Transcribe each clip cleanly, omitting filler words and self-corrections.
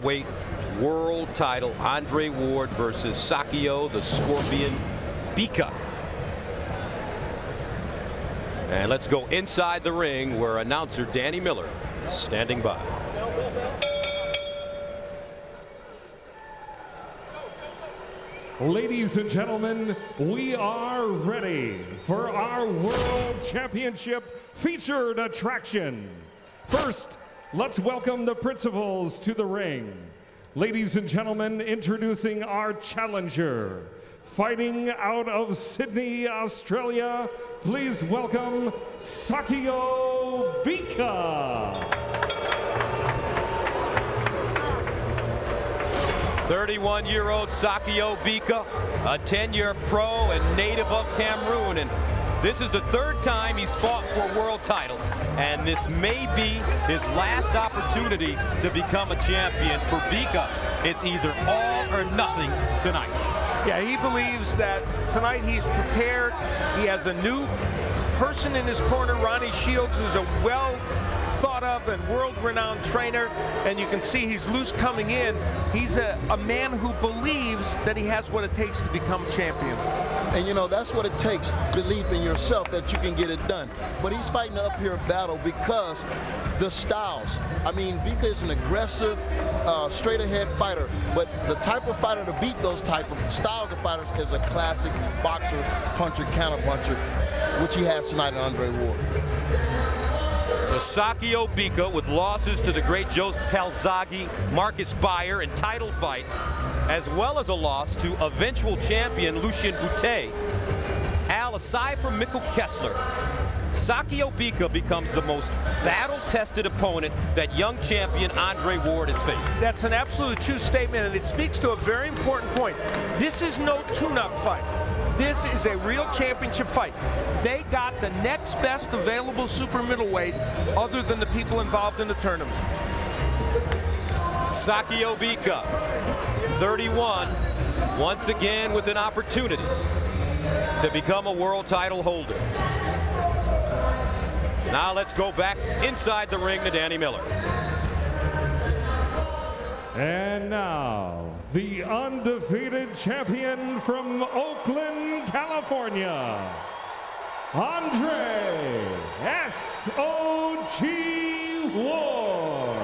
middleweight world title. Andre Ward versus Sakio, the Scorpion Bika. And let's go inside the ring where announcer Danny Miller is standing by. Ladies and gentlemen, we are ready for our World Championship featured attraction. First, let's welcome the principals to the ring. Ladies and gentlemen, introducing our challenger. Fighting out of Sydney, Australia, please welcome Sakio Bika. 31-year-old Sakio Bika, a 10-year pro and native of Cameroon, and this is the third time he's fought for a world title, and this may be his last opportunity to become a champion. For Bika, it's either all or nothing tonight. Yeah, he believes that tonight he's prepared. He has a new person in his corner, Ronnie Shields, who's a well-thought of and world-renowned trainer, and you can see he's loose coming in. He's a man who believes that he has what it takes to become champion. And you know, that's what it takes, belief in yourself that you can get it done. But he's fighting an uphill battle because the styles. I mean, Bika is an aggressive, straight-ahead fighter, but the type of fighter to beat those type of styles of fighters is a classic boxer, puncher, counter-puncher, which he has tonight in Andre Ward. So Sakio Bika, with losses to the great Joe Calzaghe, Marcus Beyer in title fights, as well as a loss to eventual champion Lucien Boutet. Al, aside from Mikkel Kessler, Sakio Bika becomes the most battle-tested opponent that young champion Andre Ward has faced. That's an absolute true statement, and it speaks to a very important point. This is no tune-up fight. This is a real championship fight. They got the next best available super middleweight other than the people involved in the tournament. Sakio Bika, 31, once again with an opportunity to become a world title holder. Now let's go back inside the ring to Danny Miller. And now, the undefeated champion from Oakland, California, Andre S.O.G. Ward.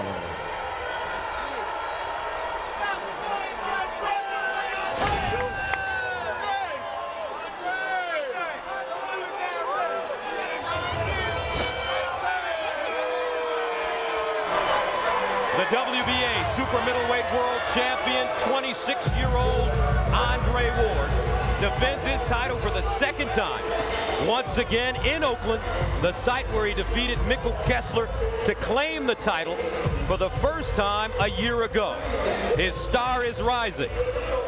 The WBA super middleweight world champion, 26-year-old Andre Ward, defends his title for the second time. Once again in Oakland, the site where he defeated Mikkel Kessler to claim the title for the first time a year ago. His star is rising.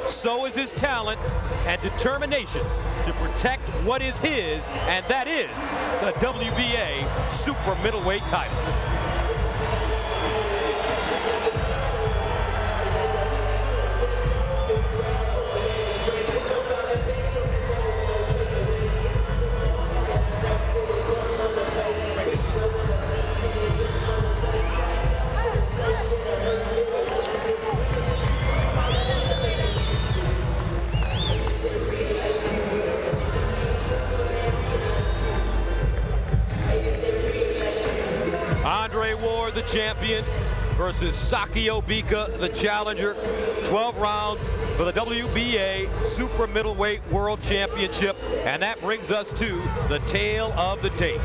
So is his talent and determination to protect what is his, and that is the WBA super middleweight title. Andre Ward, the champion, versus Sakio Bika, the challenger. 12 rounds for the WBA Super Middleweight World Championship. And that brings us to the tail of the tape.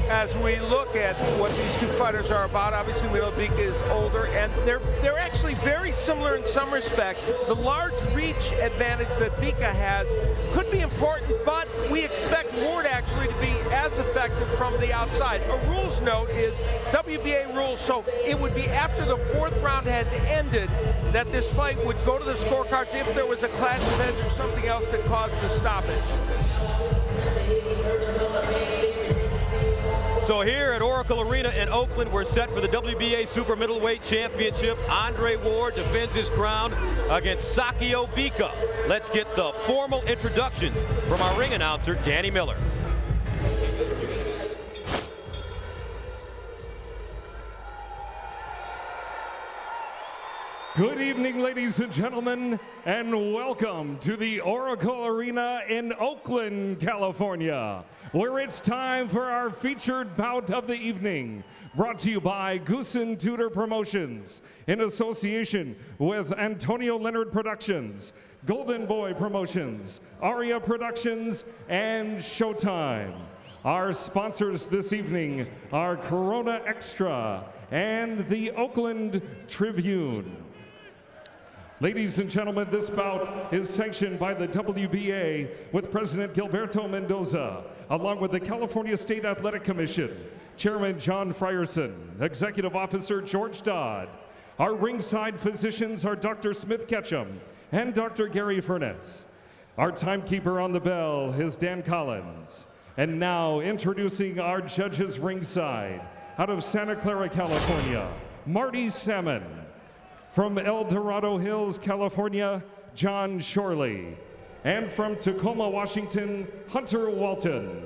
As we look at what these two fighters are about, obviously we know Bika is older, and they're actually very similar in some respects. The large reach advantage that Bika has could be important, but we expect Ward actually to be as effective from the outside. A rules note is WBA rules, so it would be after the fourth round has ended that this fight would go to the scorecards if there was a clash of edge or something else that caused the stoppage. So here at Oracle Arena in Oakland, we're set for the WBA Super Middleweight Championship. Andre Ward defends his crown against Sakio Bika. Let's get the formal introductions from our ring announcer, Danny Miller. Good evening, ladies and gentlemen, and welcome to the Oracle Arena in Oakland, California, where it's time for our featured bout of the evening, brought to you by Goose and Tudor Promotions, in association with Antonio Leonard Productions, Golden Boy Promotions, Aria Productions, and Showtime. Our sponsors this evening are Corona Extra and the Oakland Tribune. Ladies and gentlemen, this bout is sanctioned by the WBA with President Gilberto Mendoza, along with the California State Athletic Commission, Chairman John Frierson, Executive Officer George Dodd. Our ringside physicians are Dr. Smith Ketchum and Dr. Gary Furness. Our timekeeper on the bell is Dan Collins. And now introducing our judges ringside, out of Santa Clara, California, Marty Salmon. From El Dorado Hills, California, John Shorley. And from Tacoma, Washington, Hunter Walton.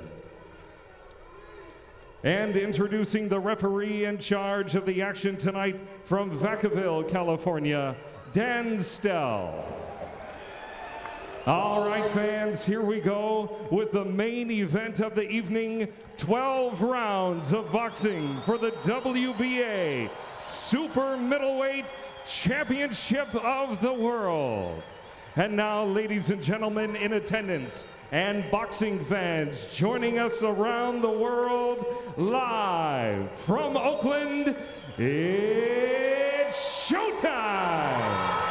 And introducing the referee in charge of the action tonight from Vacaville, California, Dan Stell. All right, fans, here we go with the main event of the evening, 12 rounds of boxing for the WBA Super Middleweight Championship of the World. And now, ladies and gentlemen in attendance and boxing fans joining us around the world, live from Oakland, it's showtime!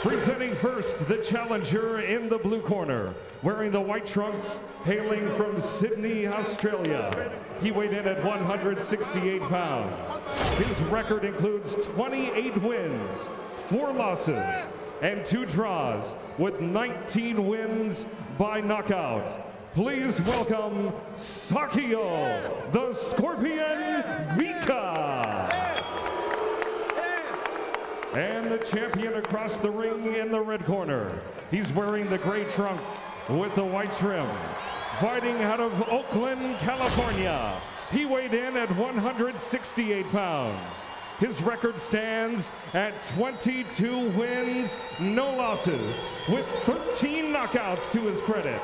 Presenting first, the challenger in the blue corner, wearing the white trunks, hailing from Sydney, Australia. He weighed in at 168 pounds. His record includes 28 wins, 4 losses, and 2 draws, with 19 wins by knockout. Please welcome Sakio, the Scorpion Bika. And the champion across the ring in the red corner. He's wearing the gray trunks with the white trim. Fighting out of Oakland, California. He weighed in at 168 pounds. His record stands at 22 wins, no losses, with 13 knockouts to his credit.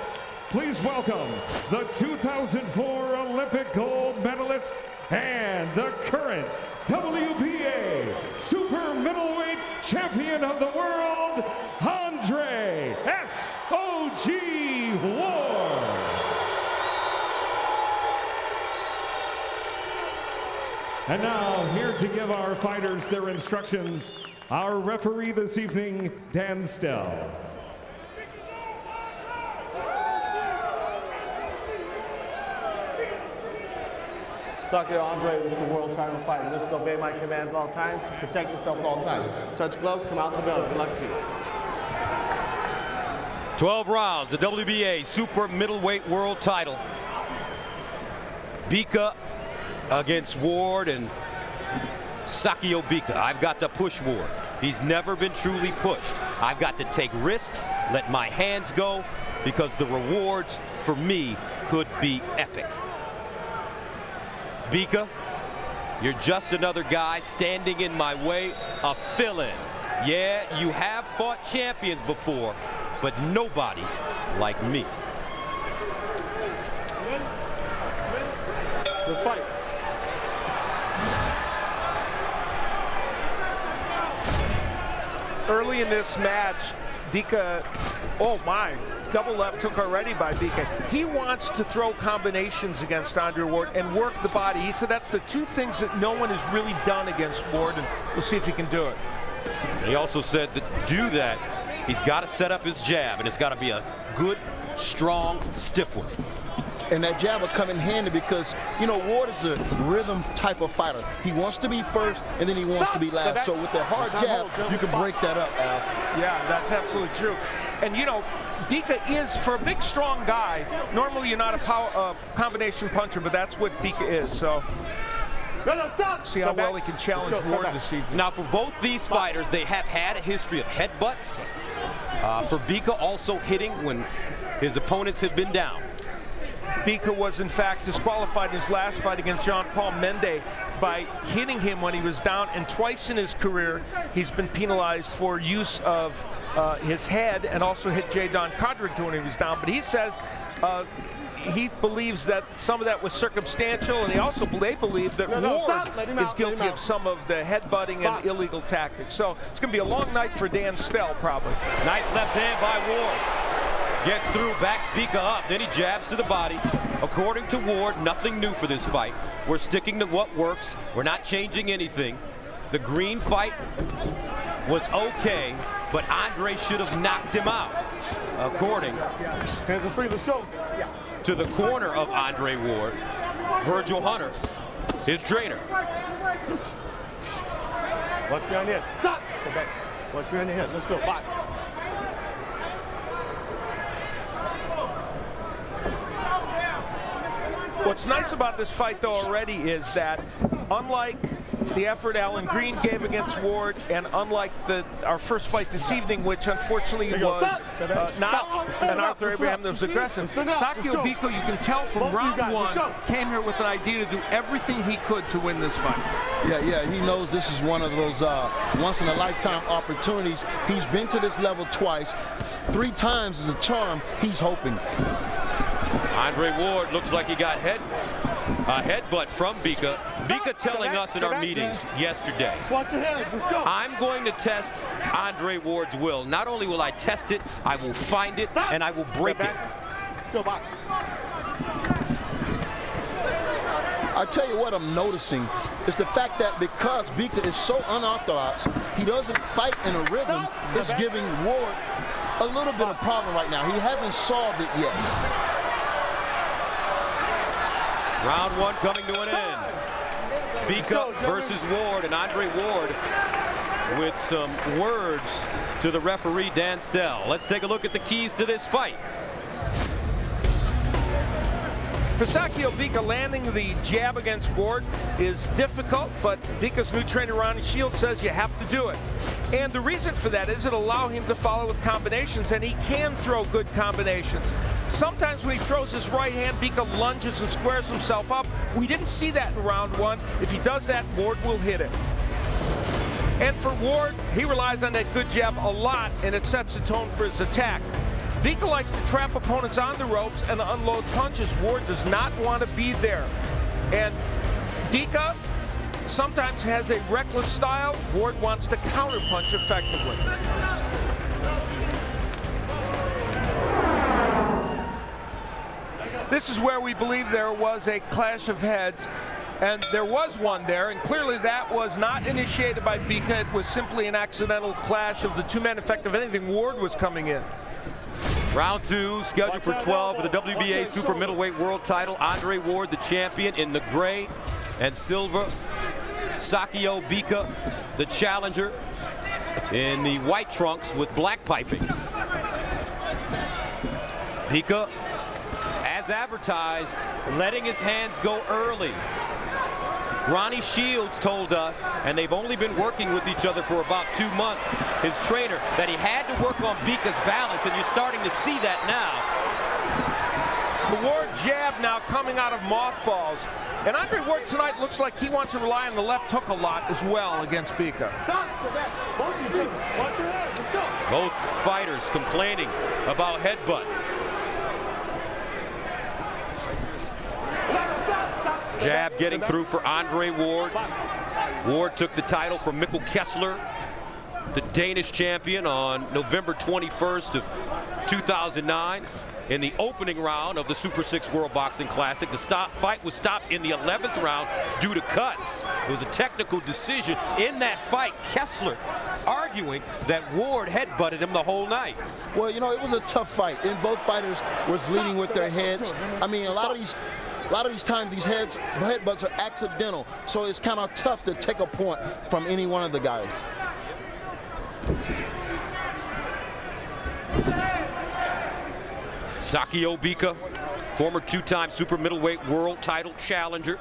Please welcome the 2004 Olympic gold medalist and the current WBA Super Middleweight Champion of the World, Andre S.O.G. Ward. And now, here to give our fighters their instructions, our referee this evening, Dan Stell. Sakio, Andre, this is a world title fight. You listen, obey my commands all times. Protect yourself at all times. Touch gloves, come out the bell. Good luck to you. 12 rounds, the WBA Super Middleweight World Title. Bika against Ward, and Sakio Bika. I've got to push Ward. He's never been truly pushed. I've got to take risks, let my hands go, because the rewards for me could be epic. Bika, you're just another guy standing in my way, a fill-in. Yeah, you have fought champions before, but nobody like me. Let's fight. Early in this match, Bika, oh my, double left hook already by Bika. He wants to throw combinations against Andre Ward and work the body. He said that's the 2 things that no one has really done against Ward, and we'll see if he can do it. He also said that to do that, he's got to set up his jab, and it's got to be a good, strong, stiff one. And that jab will come in handy because, you know, Ward is a rhythm type of fighter. He wants to be first, and then he wants to be last. So with that hard jab, you can break that up, Al. Yeah, that's absolutely true. And, you know, Bika is, for a big, strong guy, normally you're not a combination puncher, but that's what Bika is. So stop. See how well he can challenge Ward this evening. Now, for both these fighters, they have had a history of headbutts. For Bika, also hitting when his opponents have been down. Bika was, in fact, disqualified in his last fight against Jean-Paul Mende by hitting him when he was down, and twice in his career he's been penalized for use of his head, and also hit J. Don Codrington when he was down. But he says he believes that some of that was circumstantial, and they believe that Ward is guilty of some of the headbutting and illegal tactics. So it's going to be a long night for Dan Stell, probably. Nice left hand by Ward. Gets through, backs Bika up, then he jabs to the body. According to Ward, nothing new for this fight. We're sticking to what works. We're not changing anything. The green fight was okay, but Andre should have knocked him out, according Hands are free, let's go. to the corner of Andre Ward, Virgil Hunter, his trainer. Watch behind the head. Stop! Go back. Watch behind the head. Let's go. Box. What's nice about this fight, though, already is that unlike the effort Alan Green gave against Ward, and unlike our first fight this evening, which unfortunately was not an Arthur Abraham that was aggressive, Sakio Bika, you can tell from round one, came here with an idea to do everything he could to win this fight. Yeah, he knows this is one of those once-in-a-lifetime opportunities. He's been to this level twice. 3 times is a charm. He's hoping. Andre Ward looks like he got a headbutt from Bika. Bika telling us in our meetings yesterday, Just watch your hands. Let's go. I'm going to test Andre Ward's will. Not only will I test it, I will find it, and I will break it. Let's go, box. I tell you what I'm noticing is the fact that because Bika is so unorthodox, he doesn't fight in a rhythm. It's giving Ward a little bit of problem right now. He hasn't solved it yet. Round one coming to an end. Bika versus Ward, and Andre Ward with some words to the referee, Dan Stell. Let's take a look at the keys to this fight. For Sakio Bika, landing the jab against Ward is difficult, but Bika's new trainer, Ronnie Shields, says you have to do it. And the reason for that is it'll allow him to follow with combinations, and he can throw good combinations. Sometimes when he throws his right hand, Bika lunges and squares himself up. We didn't see that in round one. If he does that, Ward will hit it. And for Ward, he relies on that good jab a lot, and it sets the tone for his attack. Bika likes to trap opponents on the ropes and unload punches. Ward does not want to be there. And Bika sometimes has a reckless style. Ward wants to counterpunch effectively. This is where we believe there was a clash of heads, and there was one there, and clearly that was not initiated by Bika. It was simply an accidental clash of the two men. In fact, if anything, Ward was coming in. Round two, scheduled for 12 for the WBA super middleweight world title. Andre Ward, the champion, in the gray and silver. Sakio Bika, the challenger, in the white trunks with black piping. Bika, as advertised, letting his hands go early. Ronnie Shields told us, and they've only been working with each other for about 2 months, his trainer, that he had to work on Bika's balance, and you're starting to see that now. The Ward jab now coming out of mothballs. And Andre Ward tonight looks like he wants to rely on the left hook a lot as well against Bika. Stop, step back. Both of you, watch your head. Let's go. Both fighters complaining about headbutts. Jab getting through for Andre Ward. Ward took the title from Mikkel Kessler, the Danish champion, on November 21st of 2009 in the opening round of the Super 6 World Boxing Classic. The fight was stopped in the 11th round due to cuts. It was a technical decision. In that fight, Kessler arguing that Ward headbutted him the whole night. Well, you know, it was a tough fight, and both fighters was leading with their heads. I mean, a lot of these times, these headbutts are accidental, so it's kind of tough to take a point from any one of the guys. Sakio Bika, former 2-time super middleweight world title challenger,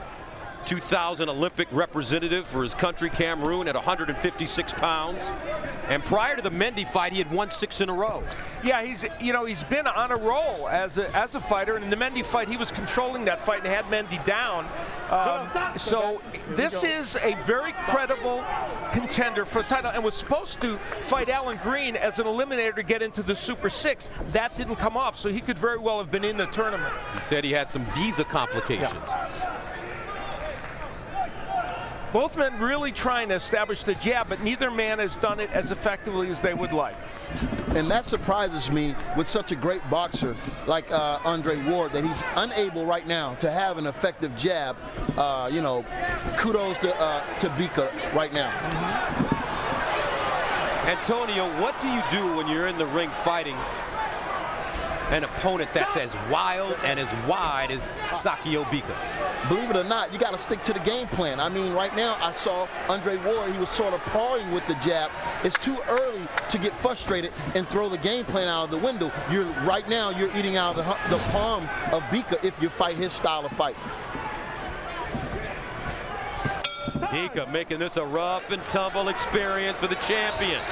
2000 Olympic representative for his country, Cameroon, at 156 pounds. And prior to the Mendy fight, he had won 6 in a row. Yeah, he's been on a roll as a fighter, and in the Mendy fight, he was controlling that fight and had Mendy down. So this is a very credible contender for the title, and was supposed to fight Alan Green as an eliminator to get into the Super 6. That didn't come off, so he could very well have been in the tournament. He said he had some visa complications. Yeah. Both men really trying to establish the jab, but neither man has done it as effectively as they would like. And that surprises me with such a great boxer like Andre Ward, that he's unable right now to have an effective jab. You know, kudos to Bika right now. Antonio, what do you do when you're in the ring fighting an opponent that's as wild and as wide as Sakio Bika? Believe it or not, you got to stick to the game plan. I mean, right now I saw Andre Ward, he was sort of pawing with the jab. It's too early to get frustrated and throw the game plan out of the window. Right now you're eating out of the palm of Bika if you fight his style of fight. Bika making this a rough and tumble experience for the champion.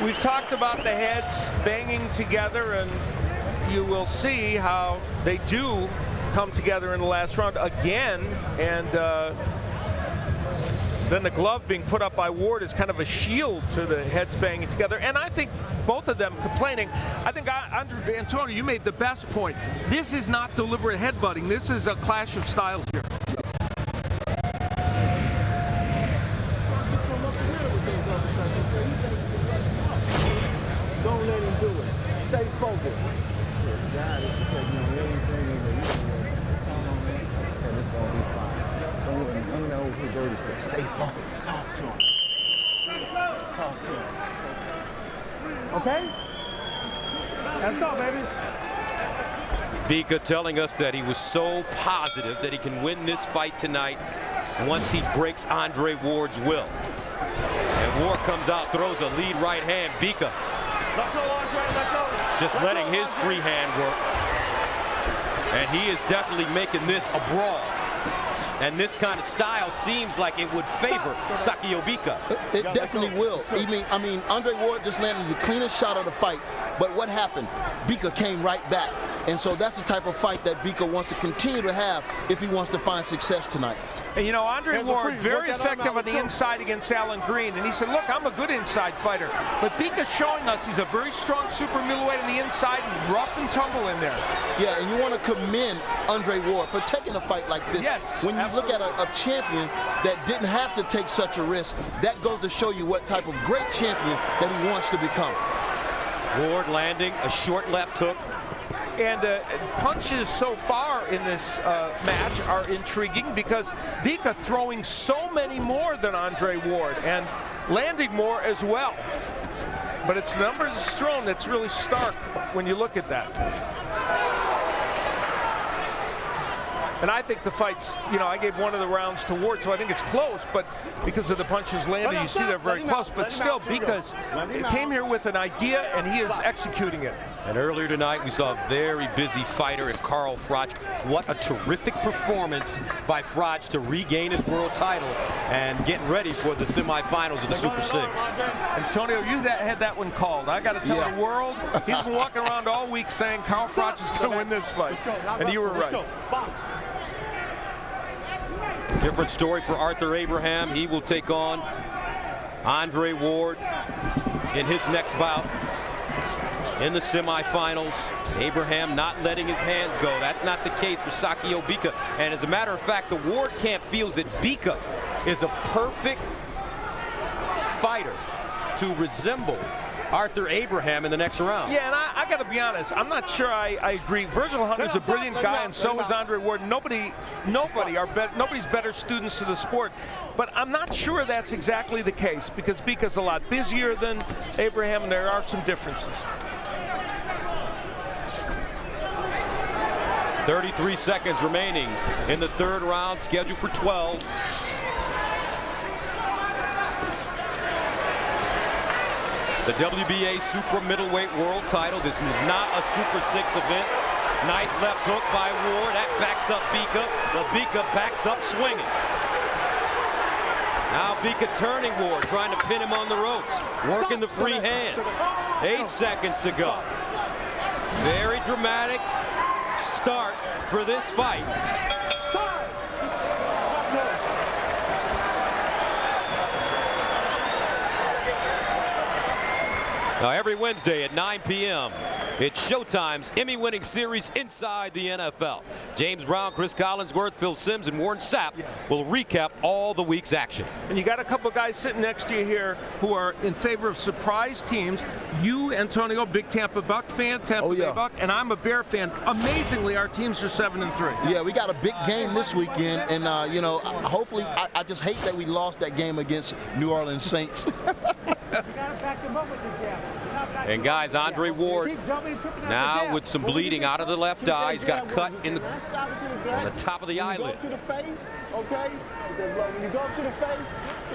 We've talked about the heads banging together, and you will see how they do come together in the last round again. And then the glove being put up by Ward is kind of a shield to the heads banging together. And I think both of them complaining. I think, Antonio, you made the best point. This is not deliberate headbutting. This is a clash of styles here. Don't let him do it. Stay focused. It's gonna be fine. Stay focused. Talk to him. Talk to him. Okay? Let's go, baby. Bika telling us that he was so positive that he can win this fight tonight once he breaks Andre Ward's will. And Ward comes out, throws a lead right hand. Bika Let go, Andre, let go. just letting his free hand work. And he is definitely making this a brawl. And this kind of style seems like it would favor Sakio Bika. It definitely will. I mean, Andre Ward just landed the cleanest shot of the fight. But what happened? Bika came right back. And so that's the type of fight that Bika wants to continue to have if he wants to find success tonight. And you know, Andre Ward, very effective on the inside against Alan Green. And he said, look, I'm a good inside fighter. But Bika's showing us he's a very strong super middleweight on the inside and rough and tumble in there. Yeah, and you want to commend Andre Ward for taking a fight like this. Yes, when you absolutely. look at a champion that didn't have to take such a risk, that goes to show you what type of great champion that he wants to become. Ward landing a short left hook. And punches so far in this match are intriguing because Bika throwing so many more than Andre Ward and landing more as well. But it's numbers thrown that's really stark when you look at that. And I think the fight's, you know, I gave one of the rounds to Ward, so I think it's close, but because of the punches landed, you see they're very close. But still, Bika's came here with an idea, and he is executing it. And earlier tonight, we saw a very busy fighter in Carl Froch. What a terrific performance by Froch to regain his world title and get ready for the semifinals of the Super 6. Antonio, you had that one called. I got to tell the world, he's been walking around all week saying Carl Froch is going to win this fight. And you were right. Box. Different story for Arthur Abraham. He will take on Andre Ward in his next bout in the semifinals. Abraham not letting his hands go. That's not the case for Sakio Bika. And as a matter of fact, the Ward camp feels that Bika is a perfect fighter to resemble Arthur Abraham in the next round. Yeah, and I got to be honest, I'm not sure I agree. Virgil Hunter's a brilliant guy, and so is Andre Ward. Nobody's better students to the sport. But I'm not sure that's exactly the case because Bika's a lot busier than Abraham, and there are some differences. 33 seconds remaining in the third round, scheduled for 12. The WBA super middleweight world title. This is not a Super 6 event. Nice left hook by Ward. That backs up Bika. The Bika backs up swinging. Now Bika turning Ward, trying to pin him on the ropes, working the free hand. 8 seconds to go. Very dramatic start for this fight. Now every Wednesday at 9 p.m. it's Showtime's Emmy-winning series Inside the NFL. James Brown, Chris Collinsworth, Phil Simms, and Warren Sapp will recap all the week's action. And you got a couple guys sitting next to you here who are in favor of surprise teams. You, Antonio, big Tampa Buck fan, Tampa Bay Buck, and I'm a Bear fan. Amazingly, our teams are 7-3. Yeah, we got a big game this weekend, and you know, hopefully, I just hate that we lost that game against New Orleans Saints. And guys, Andre Ward now with some bleeding out of the left eye. He's got a cut on the top of the eyelid. Go to the face, okay? When you go to the face,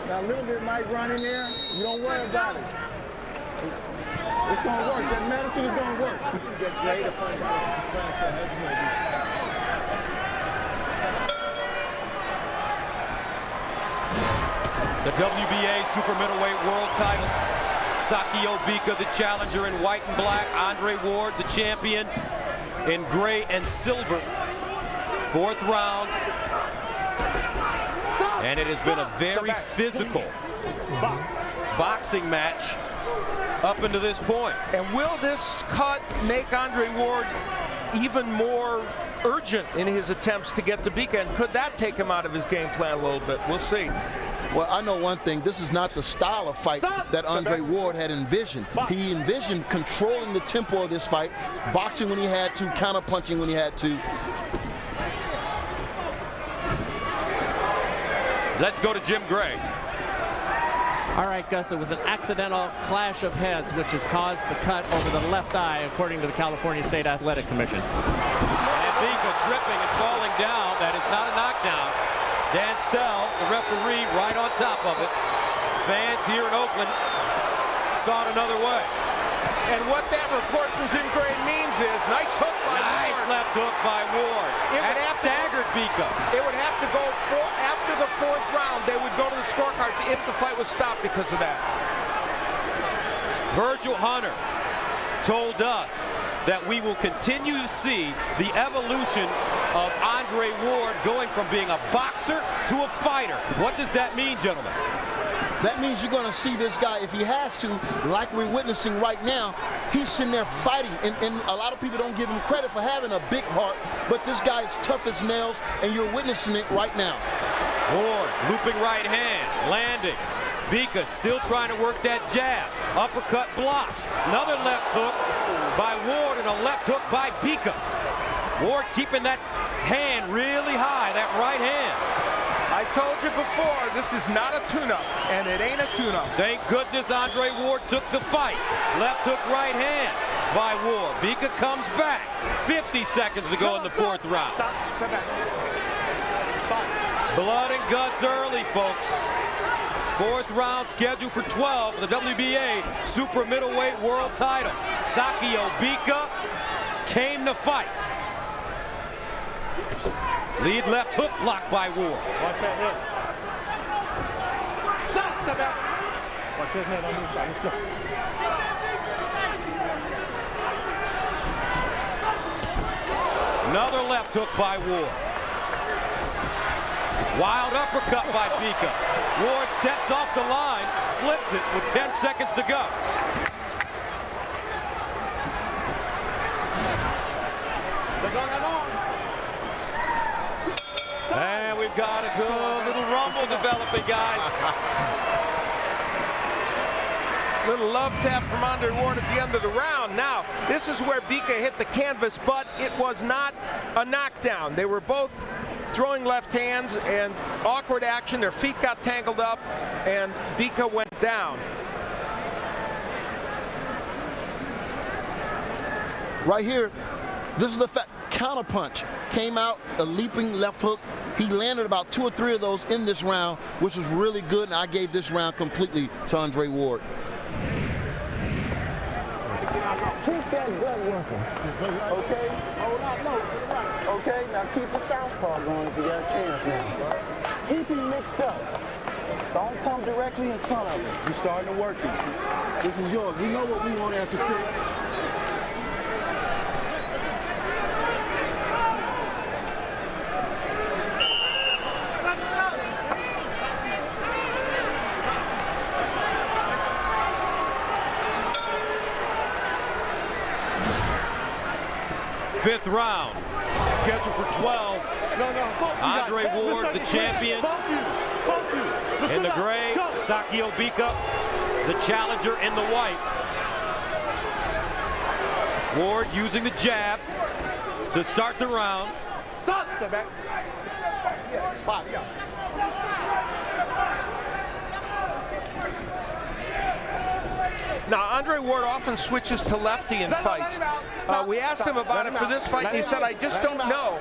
now a little bit might run in there. You don't worry about it. It's going to work. That medicine is going to work. The WBA super middleweight world title. Sakio Bika, the challenger in white and black. Andre Ward, the champion in gray and silver. 4th round. And it has been a very physical boxing match up until this point. And will this cut make Andre Ward even more urgent in his attempts to get to Bika? And could that take him out of his game plan a little bit? We'll see. Well, I know one thing. This is not the style of fight that Andre Ward had envisioned. He envisioned controlling the tempo of this fight, boxing when he had to, counter-punching when he had to. Let's go to Jim Gray. All right, Gus, it was an accidental clash of heads, which has caused the cut over the left eye, according to the California State Athletic Commission. And Bika tripping and falling down. That is not a knockdown. Dan Stell, the referee, right on top of it. Fans here in Oakland saw it another way. And what that report from Jim Gray means is nice hook by Nice Ward. left hook by Ward. That staggered Bika. It would have to go after the 4th round. They would go to the scorecards if the fight was stopped because of that. Virgil Hunter told us that we will continue to see the evolution of Andre Ward going from being a boxer to a fighter. What does that mean, gentlemen? That means you're going to see this guy, if he has to, like we're witnessing right now, he's sitting there fighting. And a lot of people don't give him credit for having a big heart, but this guy is tough as nails, and you're witnessing it right now. Ward, looping right hand, landing. Bika still trying to work that jab. Uppercut block. Another left hook by Ward and a left hook by Bika. Ward keeping that hand really high, that right hand. I told you before, this is not a tune-up, and it ain't a tune-up. Thank goodness Andre Ward took the fight. Left hook right hand by Ward. Bika comes back. 50 seconds to go in the 4th round. Step back. Blood and guts early, folks. 4th round scheduled for 12 of the WBA super middleweight world title. Sakio Bika came to fight. Lead left hook blocked by Ward. Watch that head. Step back. Watch that head on the inside. Let's go. Another left hook by Ward. Wild uppercut by Bika. Ward steps off the line, slips it with 10 seconds to go. And we've got a good little rumble developing, guys. Little love tap from Andre Ward at the end of the round. Now, this is where Bika hit the canvas, but it was not a knockdown. They were both throwing left hands and awkward action. Their feet got tangled up, and Bika went down. Right here, this is the fact. Counterpunch came out, a leaping left hook. He landed about 2 or 3 of those in this round, which was really good, and I gave this round completely to Andre Ward. Keep that gut working. Okay? Hold on, no, to the right. Okay, now keep the southpaw going if you got a chance now. Keep him mixed up. Don't come directly in front of him. He's starting to work it. This is yours. We know what we want after 6. Fifth round, scheduled for 12. Andre Ward, the champion. In the gray, Sakio Bika, the challenger in the white. Ward using the jab to start the round. Stop! Step back. Box. Now, Andre Ward often switches to lefty in fights. We asked him about it for this fight, and he said, I just don't know.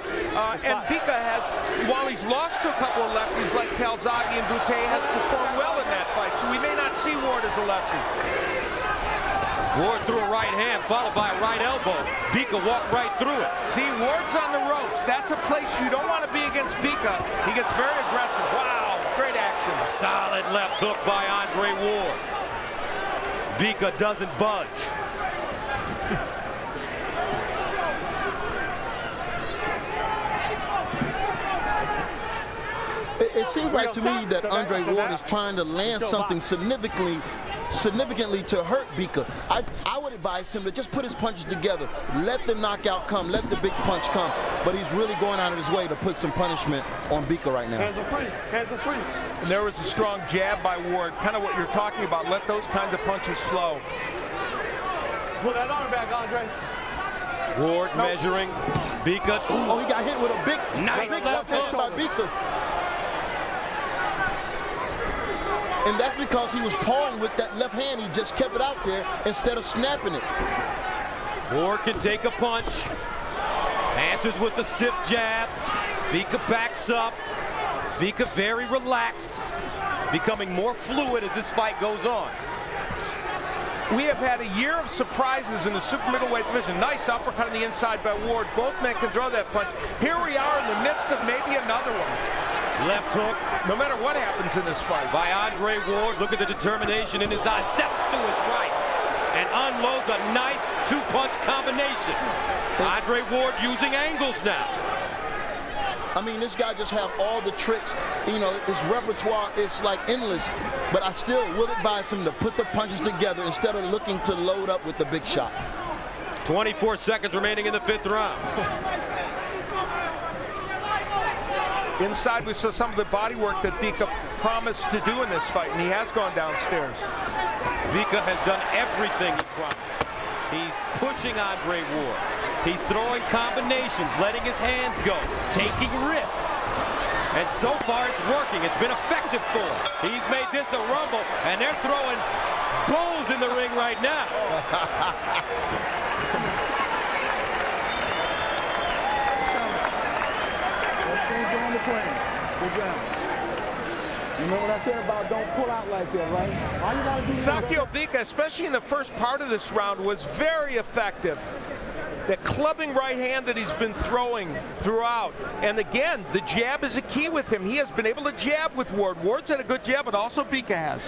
And Bika has, while he's lost to a couple of lefties like Calzaghe and Boutte, has performed well in that fight, so we may not see Ward as a lefty. Ward threw a right hand, followed by a right elbow. Bika walked right through it. See, Ward's on the ropes. That's a place you don't want to be against Bika. He gets very aggressive. Wow, great action. Solid left hook by Andre Ward. Bika doesn't budge. It seems like to me that Andre Ward is trying to land something significantly to hurt Bika. I would advise him to just put his punches together. Let the knockout come. Let the big punch come. But he's really going out of his way to put some punishment on Bika right now. Hands are free. Hands are free. And there was a strong jab by Ward, kind of what you're talking about. Let those kinds of punches flow. Pull that arm back, Andre. Ward measuring. Bika. Oh, he got hit with a big left hand by Bika. And that's because he was pawing with that left hand. He just kept it out there instead of snapping it. Ward can take a punch. Answers with the stiff jab. Bika backs up. Bika very relaxed. Becoming more fluid as this fight goes on. We have had a year of surprises in the super middleweight division. Nice uppercut on the inside by Ward. Both men can throw that punch. Here we are in the midst of maybe another one. Left hook, no matter what happens in this fight. By Andre Ward. Look at the determination in his eyes. Steps to his right and unloads a nice two-punch combination. Andre Ward using angles now. I mean, this guy just have all the tricks. You know, his repertoire is like endless. But I still would advise him to put the punches together instead of looking to load up with the big shot. 24 seconds remaining in the fifth round. Inside, we saw some of the body work that Bika promised to do in this fight, and he has gone downstairs. Bika has done everything he promised. He's pushing Andre Ward. He's throwing combinations, letting his hands go, taking risks. And so far, it's working. It's been effective for him. He's made this a rumble, and they're throwing bulls in the ring right now. Remember what I said about don't pull out like that, right? All you gotta do Sakio Bika, especially in the first part of this round, was very effective. That clubbing right hand that he's been throwing throughout. And again, the jab is a key with him. He has been able to jab with Ward. Ward's had a good jab, but also Bika has.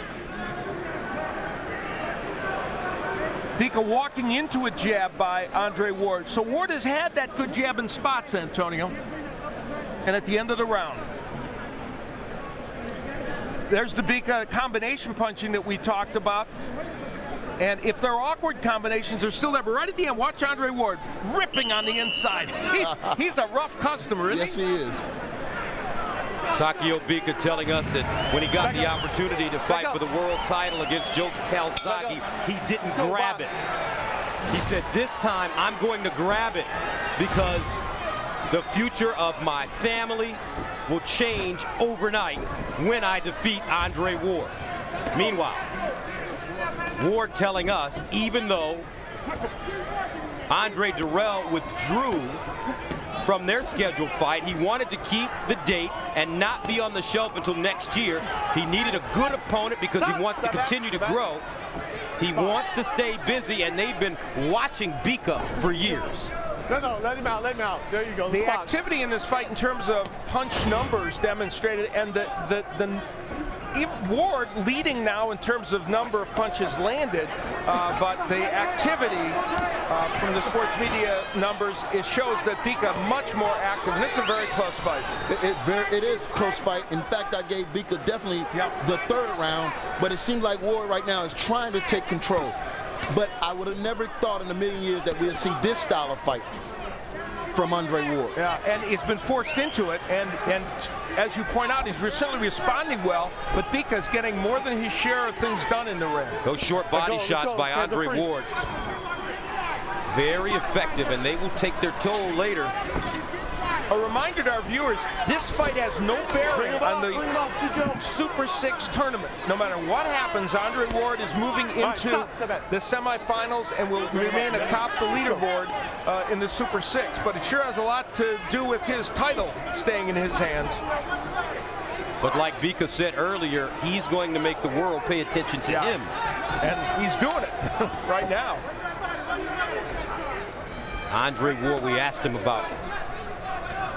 Bika walking into a jab by Andre Ward. So Ward has had that good jab in spots, Antonio. And at the end of the round, there's the Bika combination punching that we talked about. And if there are awkward combinations, they're still there. But right at the end, watch Andre Ward ripping on the inside. He's a rough customer, isn't he? Yes, he is. Sakio Bika telling us that when he got the opportunity to fight for the world title against Joe Calzaghe, he didn't grab it. He said, this time I'm going to grab it because the future of my family will change overnight when I defeat Andre Ward. Meanwhile, Ward telling us, even though Andre Dirrell withdrew from their scheduled fight, he wanted to keep the date and not be on the shelf until next year. He needed a good opponent because he wants to continue to grow. He wants to stay busy, and they've been watching Bika for years. No, let him out, let him out. There you go. The activity in this fight in terms of punch numbers demonstrated, and the Ward leading now in terms of number of punches landed, but the activity from the sports media numbers, it shows that Bika much more active, and it's a very close fight. It is a close fight. In fact, I gave Bika definitely the third round, but it seems like Ward right now is trying to take control. But I would have never thought in a million years that we would see this style of fight from Andre Ward. Yeah, and he's been forced into it, and as you point out, he's certainly responding well, but Bika's getting more than his share of things done in the ring. Those short body shots by Andre Ward. Very effective, and they will take their toll later. A reminder to our viewers, this fight has no bearing on the Super 6 tournament. No matter what happens, Andre Ward is moving into the semifinals and will remain atop the leaderboard in the Super 6. But it sure has a lot to do with his title staying in his hands. But like Bika said earlier, he's going to make the world pay attention to him. And he's doing it right now. Andre Ward, we asked him about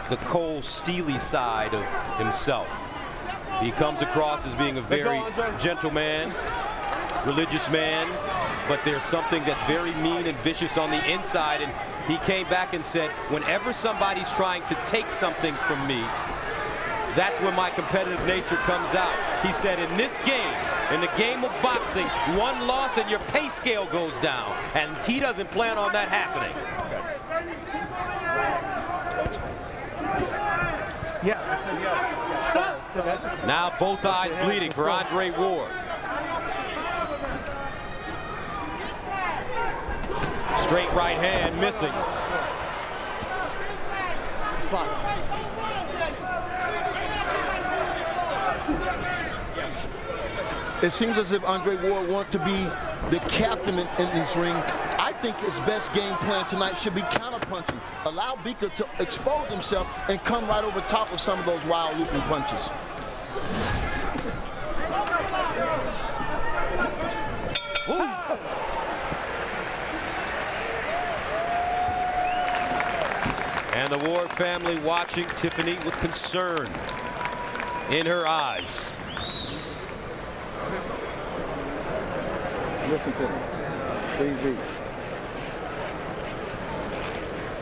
the cold, steely side of himself. He comes across as being a very gentle man, religious man, but there's something that's very mean and vicious on the inside, and he came back and said, whenever somebody's trying to take something from me, that's when my competitive nature comes out. He said, in this game, in the game of boxing, one loss and your pay scale goes down, and he doesn't plan on that happening. Yeah. Now both eyes bleeding for Andre Ward. Straight right hand missing. It seems as if Andre Ward wants to be the captain in this ring. I think his best game plan tonight should be counterpunching. Allow Bika to expose himself and come right over top of some of those wild looping punches. And the Ward family watching Tiffany with concern in her eyes. Listen to this. BB.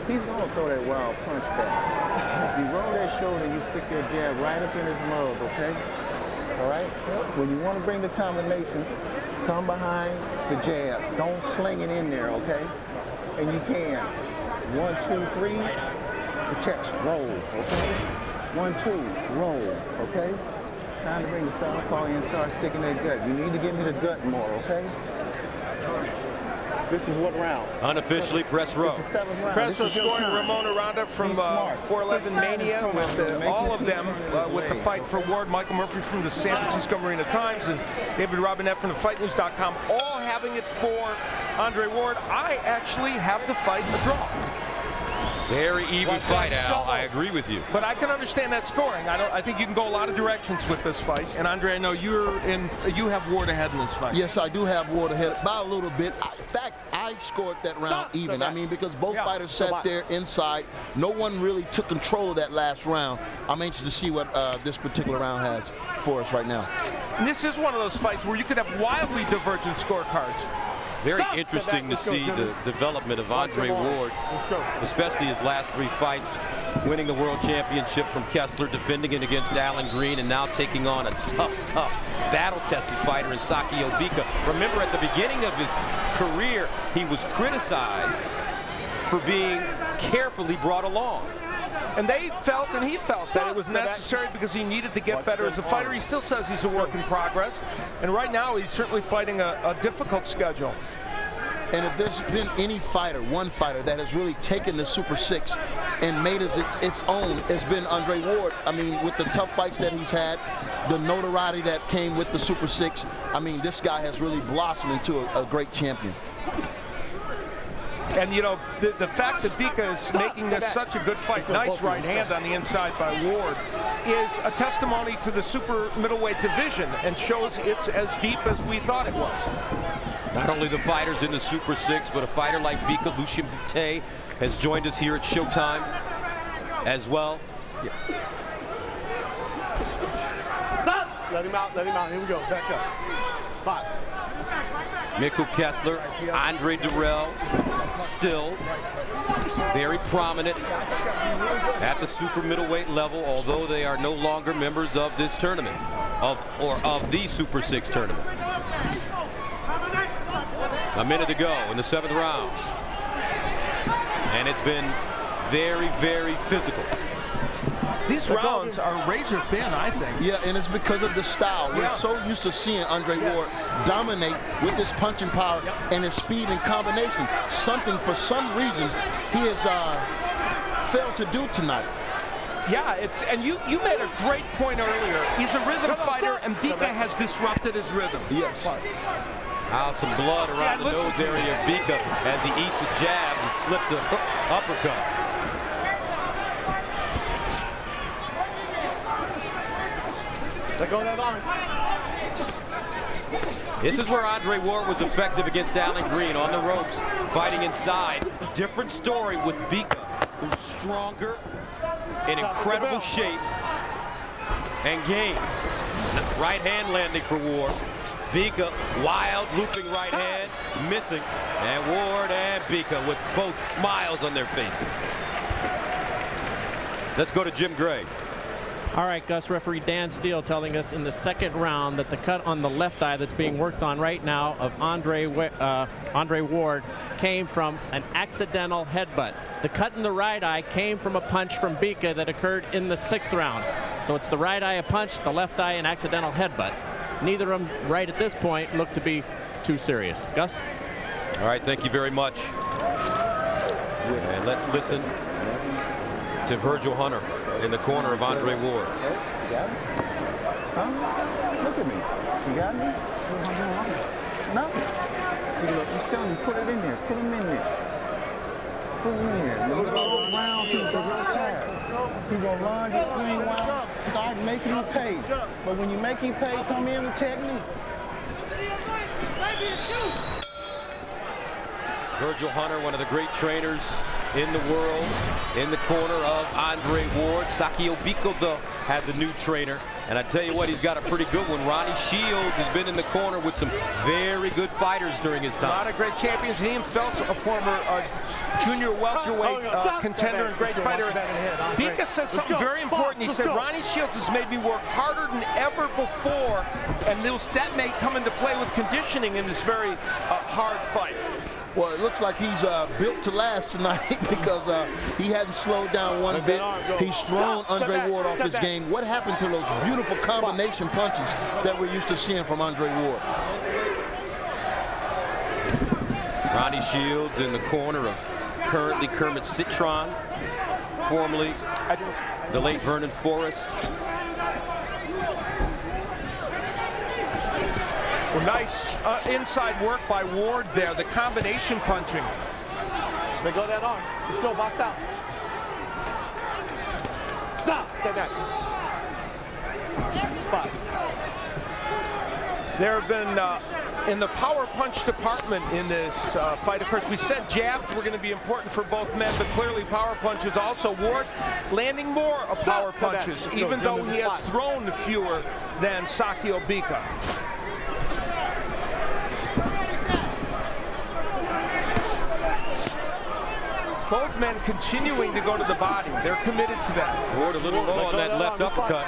He's going to throw that wild punch back. You roll that shoulder and you stick your jab right up in his mug, okay? All right? When you want to bring the combinations, come behind the jab. Don't sling it in there, okay? And you can. 1, 2, 3, the chest, roll, okay? 1, 2, roll, okay? It's time to bring the southpaw in and start sticking that gut. You need to get into the gut more, okay? This is what round? Unofficially, press row. This is 7th round. Presso scoring Ramona Ronda from 411 Mania with all of them with the fight for Ward. Michael Murphy from the San Francisco Marina Times and David Robinette from the FightNews.com, all having it for Andre Ward. I actually have the fight a draw. Very even fight, Al. I agree with you. But I can understand that scoring. I think you can go a lot of directions with this fight. And Andre, I know you have Ward ahead in this fight. Yes, I do have Ward ahead by a little bit. In fact, I scored that round even. I mean, because both fighters sat there inside. No one really took control of that last round. I'm anxious to see what this particular round has for us right now. And this is one of those fights where you could have wildly divergent scorecards. Very interesting to see the development of Andre Ward, especially his last 3 fights, winning the world championship from Kessler, defending it against Alan Green, and now taking on a tough, battle-tested fighter in Sakio Bika. Remember, at the beginning of his career, he was criticized for being carefully brought along. And they felt, and he felt, that it was necessary because he needed to get better as a fighter. He still says he's a work in progress. And right now, he's certainly fighting a difficult schedule. And if there's been any fighter, one fighter, that has really taken the Super 6 and made it its own, it's been Andre Ward. I mean, with the tough fights that he's had, the notoriety that came with the Super 6, I mean, this guy has really blossomed into a great champion. And, you know, the fact that Bika is making this such a good fight, nice right hand on the inside by Ward, is a testimony to the super middleweight division and shows it's as deep as we thought it was. Not only the fighters in the Super 6, but a fighter like Bika, Lucien Boutte, has joined us here at Showtime as well. Let him out. Here we go. Back up. Box. Mikkel Kessler, Andre Durrell, still very prominent at the super middleweight level, although they are no longer members of this tournament, of the Super 6 tournament. A minute to go in the 7th round. And it's been very, very physical. These rounds are razor thin, I think. Yeah, and it's because of the style. We're so used to seeing Andre Ward dominate with his punching power and his speed and combination. Something, for some reason, he has failed to do tonight. Yeah, and you made a great point earlier. He's a rhythm fighter, and Bika has disrupted his rhythm. Yes. Out some blood around the nose area of Bika as he eats a jab and slips an uppercut. Let go of that arm. This is where Andre Ward was effective against Alan Green on the ropes, fighting inside. Different story with Bika, who's stronger, in incredible shape, and game. Right hand landing for Ward. Bika, wild looping right hand, missing. And Ward and Bika with both smiles on their faces. Let's go to Jim Gray. All right, Gus, referee Dan Steele telling us in the 2nd round that the cut on the left eye that's being worked on right now of Andre Ward came from an accidental headbutt. The cut in the right eye came from a punch from Bika that occurred in the 6th round. So it's the right eye a punch, the left eye an accidental headbutt. Neither of them right at this point look to be too serious. Gus? All right, thank you very much. And let's listen to Virgil Hunter in the corner of Andre Ward. You got me? Huh? Look at me. You got me? Nothing. Just tell him, put it in there. Put him in there. Put him in there. Look at all those rounds he's going to retire. He's going to lunge and swing wild, start making him pay. But when you make him pay, come in with technique. Virgil Hunter, one of the great trainers in the world, in the corner of Andre Ward. Sakio Bika, though, has a new trainer. And I tell you what, he's got a pretty good one. Ronnie Shields has been in the corner with some very good fighters during his time. A lot of great champions. He himself, a former junior welterweight contender and great fighter. Bika said something very important. He said, Ronnie Shields has made me work harder than ever before, and that may come into play with conditioning in this very hard fight. Well, it looks like he's built to last tonight because he hadn't slowed down one bit. He's thrown Andre Ward off his game. What happened to those beautiful combination punches that we're used to seeing from Andre Ward? Ronnie Shields in the corner of currently Kermit Citron, formerly the late Vernon Forrest. Well, nice inside work by Ward there, the combination punching. Let go of that arm. Let's go, box out. Stop, stay back. Spots. There have been, in the power punch department in this fight, of course, we said jabs were going to be important for both men, but clearly power punches also. Ward landing more of power punches, even though he has thrown fewer than Sakio Bika. Both men continuing to go to the body. They're committed to that. Ward a little low on that left uppercut.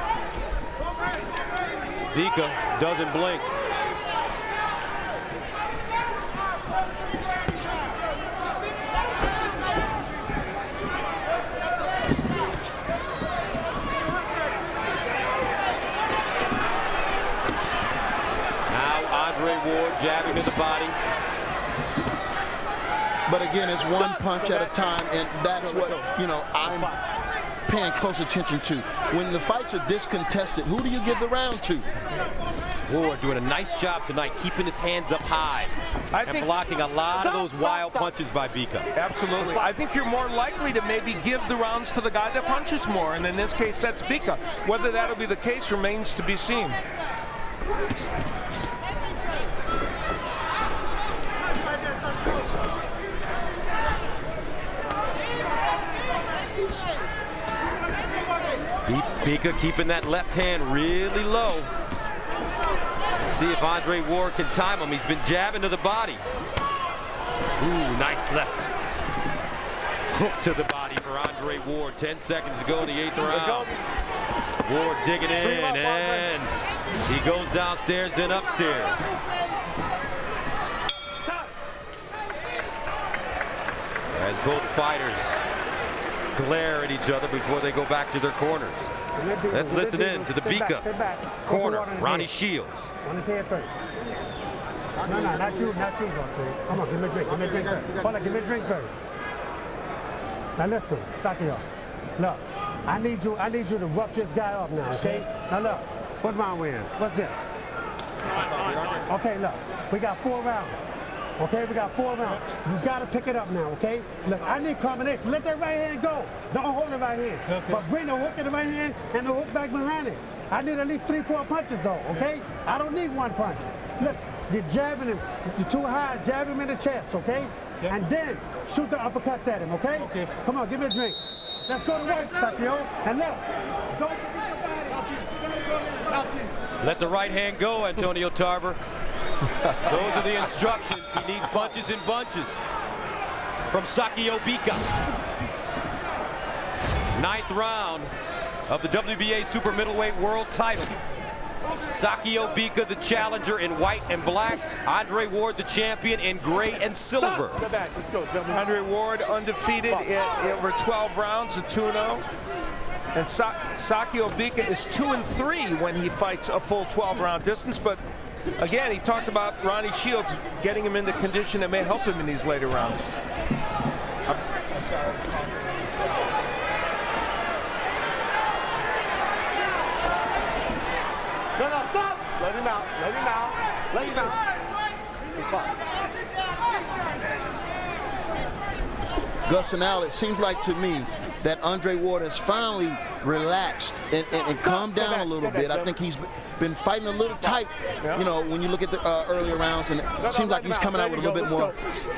Bika doesn't blink. Now Andre Ward jabbing to the body. But again, it's one punch at a time, and that's what, I'm paying close attention to. When the fights are discontested, who do you give the round to? Ward doing a nice job tonight, keeping his hands up high and blocking a lot of those wild punches by Bika. Absolutely. I think you're more likely to maybe give the rounds to the guy that punches more, and in this case, that's Bika. Whether that'll be the case remains to be seen. Bika keeping that left hand really low. See if Andre Ward can time him. He's been jabbing to the body. Ooh, nice left hook to the body for Andre Ward. 10 seconds to go in the 8th round. Ward digging in, and he goes downstairs and upstairs. As both fighters glare at each other before they go back to their corners. Let's listen in to the Bika corner, Ronnie Shields. On his head first. No, not you, Doctor. Come on, give me a drink first. Hold on, give me a drink first. Now listen, Sakio. Look, I need you to rough this guy up now, okay? Now look, what round we in? What's this? Okay, look, we got 4 rounds. Okay, we got 4 rounds. You gotta pick it up now, okay? Look, I need combination. Let that right hand go. Don't hold the right hand. Okay. But bring the hook in the right hand and the hook back behind it. I need at least 3-4 punches though, okay? I don't need 1 punch. Look, you're jabbing him. You're too high. Jab him in the chest, okay? Yep. And then shoot the uppercuts at him, okay? Okay. Come on, give me a drink. Let's go to work, Sakio. And look, don't forget your body. Let the right hand go, Antonio Tarver. Those are the instructions. He needs punches in bunches from Sakio Bika. 9th round of the WBA super middleweight world title. Sakio Bika, the challenger, in white and black. Andre Ward, the champion, in gray and silver. Let's go, Andre Ward undefeated in over 12 rounds, a 2-0. And Sakio Bika is 2-3 when he fights a full 12-round distance. But again, he talked about Ronnie Shields getting him into condition that may help him in these later rounds. No, stop! Let him out. Let him out. It's fine. Gus and Al, it seems like to me that Andre Ward has finally relaxed and calmed down a little bit. I think he's been fighting a little tight, you know, when you look at the earlier rounds, and it seems like he's coming out with a little bit more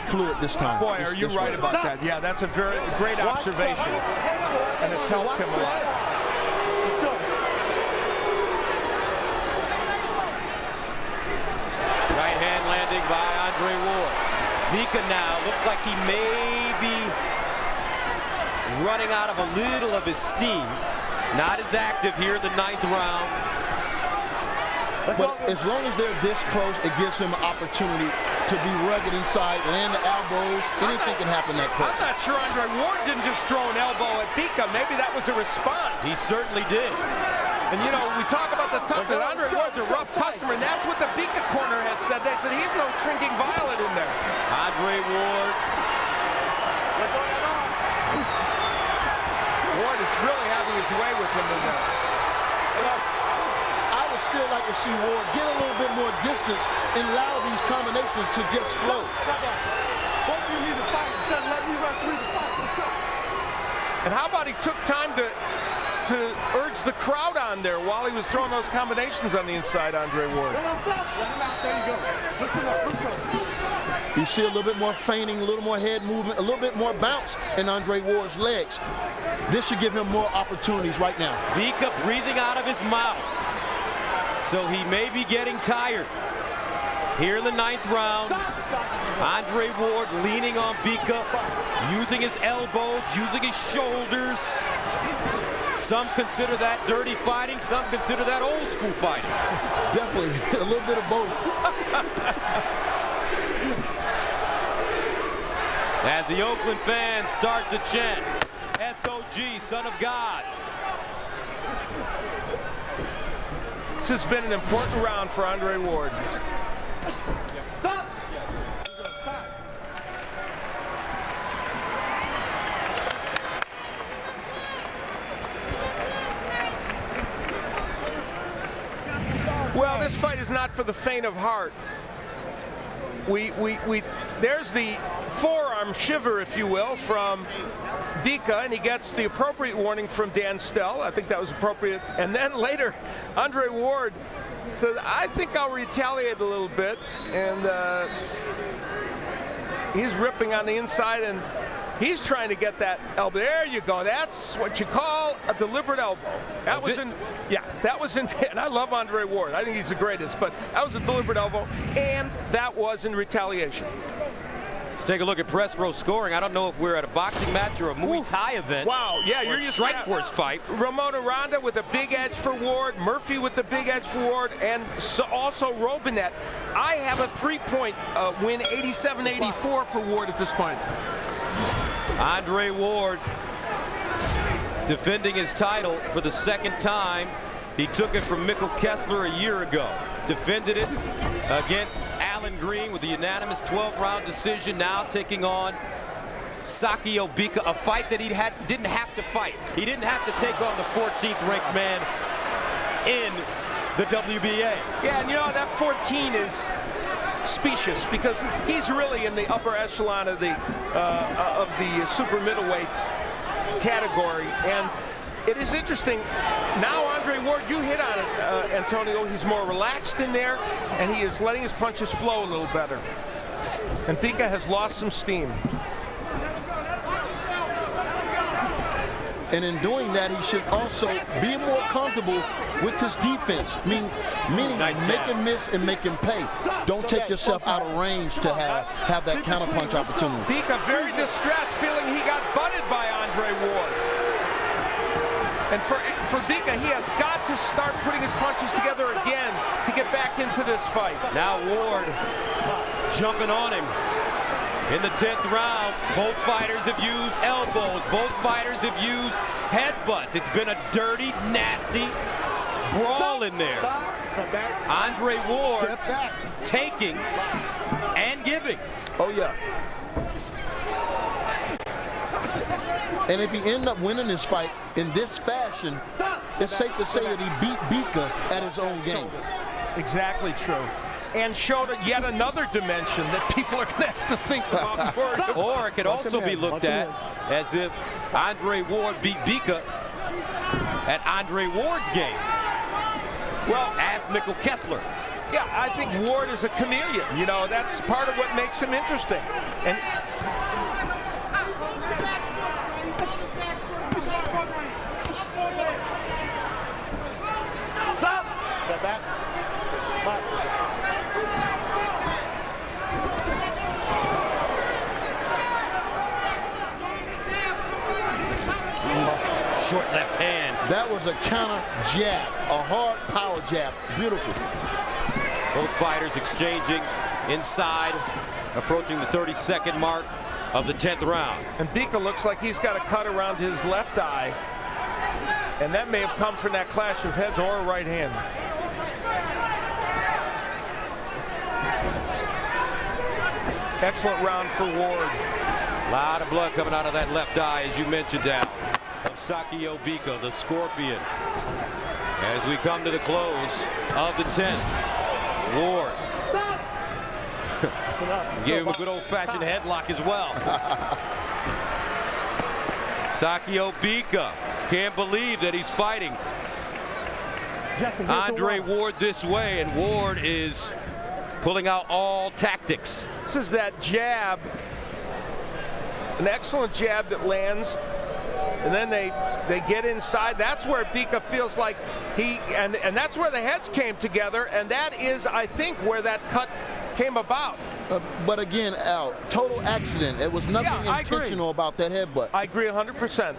fluid this time. Boy, are you right about that. Yeah, that's a very great observation, and it's helped him a lot. Let's go. Right hand landing by Andre Ward. Bika now looks like he may be running out of a little of his steam. Not as active here in the 9th round. But as long as they're this close, it gives him an opportunity to be rugged inside, land the elbows. Anything can happen that close. I'm not sure Andre Ward didn't just throw an elbow at Bika. Maybe that was a response. He certainly did. And you know, we talk about the toughness. Andre Ward's a rough customer, and that's what the Bika corner has said. They said he's no shrinking violet in there. Andre Ward. Ward is really having his way with him in there. I would still like to see Ward get a little bit more distance and allow these combinations to just flow. Stop that. Both of you need to fight instead of letting me run 3 to 5. Let's go. And how about he took time to urge the crowd on there while he was throwing those combinations on the inside, Andre Ward. No, stop. Let him out. There you go. Listen up. Let's go. You see a little bit more feinting, a little more head movement, a little bit more bounce in Andre Ward's legs. This should give him more opportunities right now. Bika breathing out of his mouth. So he may be getting tired. Here in the 9th round, Andre Ward leaning on Bika, using his elbows, using his shoulders. Some consider that dirty fighting, some consider that old school fighting. Definitely, a little bit of both. As the Oakland fans start to chant, SOG, Son of God. This has been an important round for Andre Ward. Stop. Well, this fight is not for the faint of heart. There's the forearm shiver, if you will, from Bika, and he gets the appropriate warning from Dan Stell. I think that was appropriate. And then later, Andre Ward says, I think I'll retaliate a little bit. And he's ripping on the inside, and he's trying to get that elbow. There you go. That's what you call a deliberate elbow. That was in, yeah, that was in, and I love Andre Ward. I think he's the greatest, but that was a deliberate elbow, and that was in retaliation. Let's take a look at press row scoring. I don't know if we're at a boxing match or a Muay Thai event. Wow, yeah, you're a just strike force fight. Ramon Aranda with a big edge for Ward, Murphy with the big edge for Ward, and so also Robinette. I have a 3-point win, 87-84 for Ward at this point. Andre Ward defending his title for the second time. He took it from Mikkel Kessler a year ago. Defended it against Alan Green with a unanimous 12-round decision. Now taking on Sakio Bika, a fight that he didn't have to fight. He didn't have to take on the 14th ranked man in the WBA. Yeah, and you know, that 14 is specious because he's really in the upper echelon of the super middleweight category. And it is interesting. Now, Andre Ward, you hit on it, Antonio. He's more relaxed in there, and he is letting his punches flow a little better. And Bika has lost some steam. And in doing that, he should also be more comfortable with his defense, meaning make him miss and make him pay. Don't take yourself out of range to have that counterpunch opportunity. Bika very distressed, feeling he got butted by Andre Ward. And for Bika, he has got to start putting his punches together again to get back into this fight. Now Ward jumping on him. In the 10th round, both fighters have used elbows. Both fighters have used headbutts. It's been a dirty, nasty brawl in there. Step back. Andre Ward Step back. taking and giving. Oh, yeah. And if he ends up winning this fight in this fashion, it's safe to say that he beat Bika at his own game. Exactly true. And showed yet another dimension that people are going to have to think about. Or it could also be looked at as if Andre Ward beat Bika at Andre Ward's game. Well, ask Mikkel Kessler. Yeah, I think Ward is a chameleon. You know, that's part of what makes him interesting. And Stop. Step back. Short left hand. That was a counter jab, a hard power jab. Beautiful. Both fighters exchanging inside, approaching the 30-second mark of the 10th round. And Bika looks like he's got a cut around his left eye. And that may have come from that clash of heads or a right hand. Excellent round for Ward. A lot of blood coming out of that left eye, as you mentioned, Al, of Sakio Bika, the Scorpion. As we come to the close of the 10th, Ward gave him a good old-fashioned headlock as well. Sakio Bika can't believe that he's fighting Andre Ward this way, and Ward is pulling out all tactics. This is that jab, an excellent jab that lands, and then they get inside. That's where Bika feels like and that's where the heads came together, and that is, I think, where that cut came about. But again, Al, total accident. It was nothing intentional about that headbutt. I agree 100%.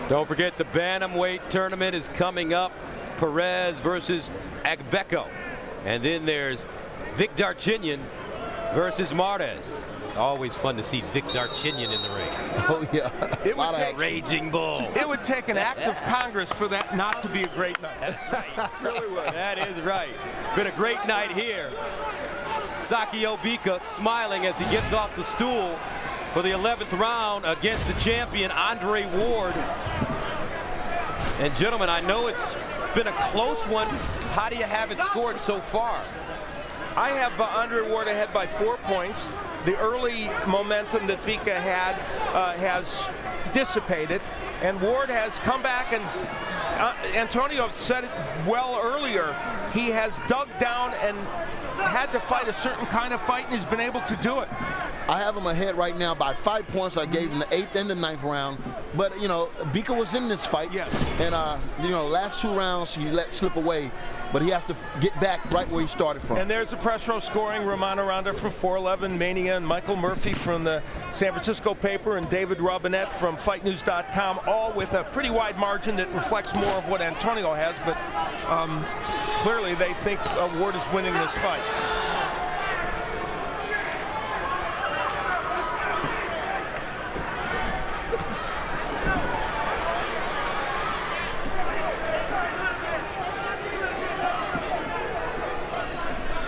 Don't forget the bantamweight tournament is coming up. Perez versus Agbeko. And then there's Vic Darchinyan versus Martes. Always fun to see Vic Darchinyan in the ring. Oh, yeah. It would take Raging Bull. It would take an act of Congress for that not to be a great night. That's right. Really would. That is right. Been a great night here. Sakio Bika smiling as he gets off the stool for the 11th round against the champion, Andre Ward. And gentlemen, I know it's been a close one. How do you have it scored so far? I have Andre Ward ahead by 4 points. The early momentum that Bika had has dissipated, and Ward has come back, and Antonio said it well earlier. He has dug down and had to fight a certain kind of fight, and he's been able to do it. I have him ahead right now by 5 points. I gave him the 8th and the 9th round. But, you know, Bika was in this fight. Yes. And, you know, last 2 rounds he let slip away. But he has to get back right where he started from. And there's the press row scoring. Romano Ronda from 411 Mania, and Michael Murphy from the San Francisco paper, and David Robinette from FightNews.com, all with a pretty wide margin that reflects more of what Antonio has. But clearly they think Ward is winning this fight.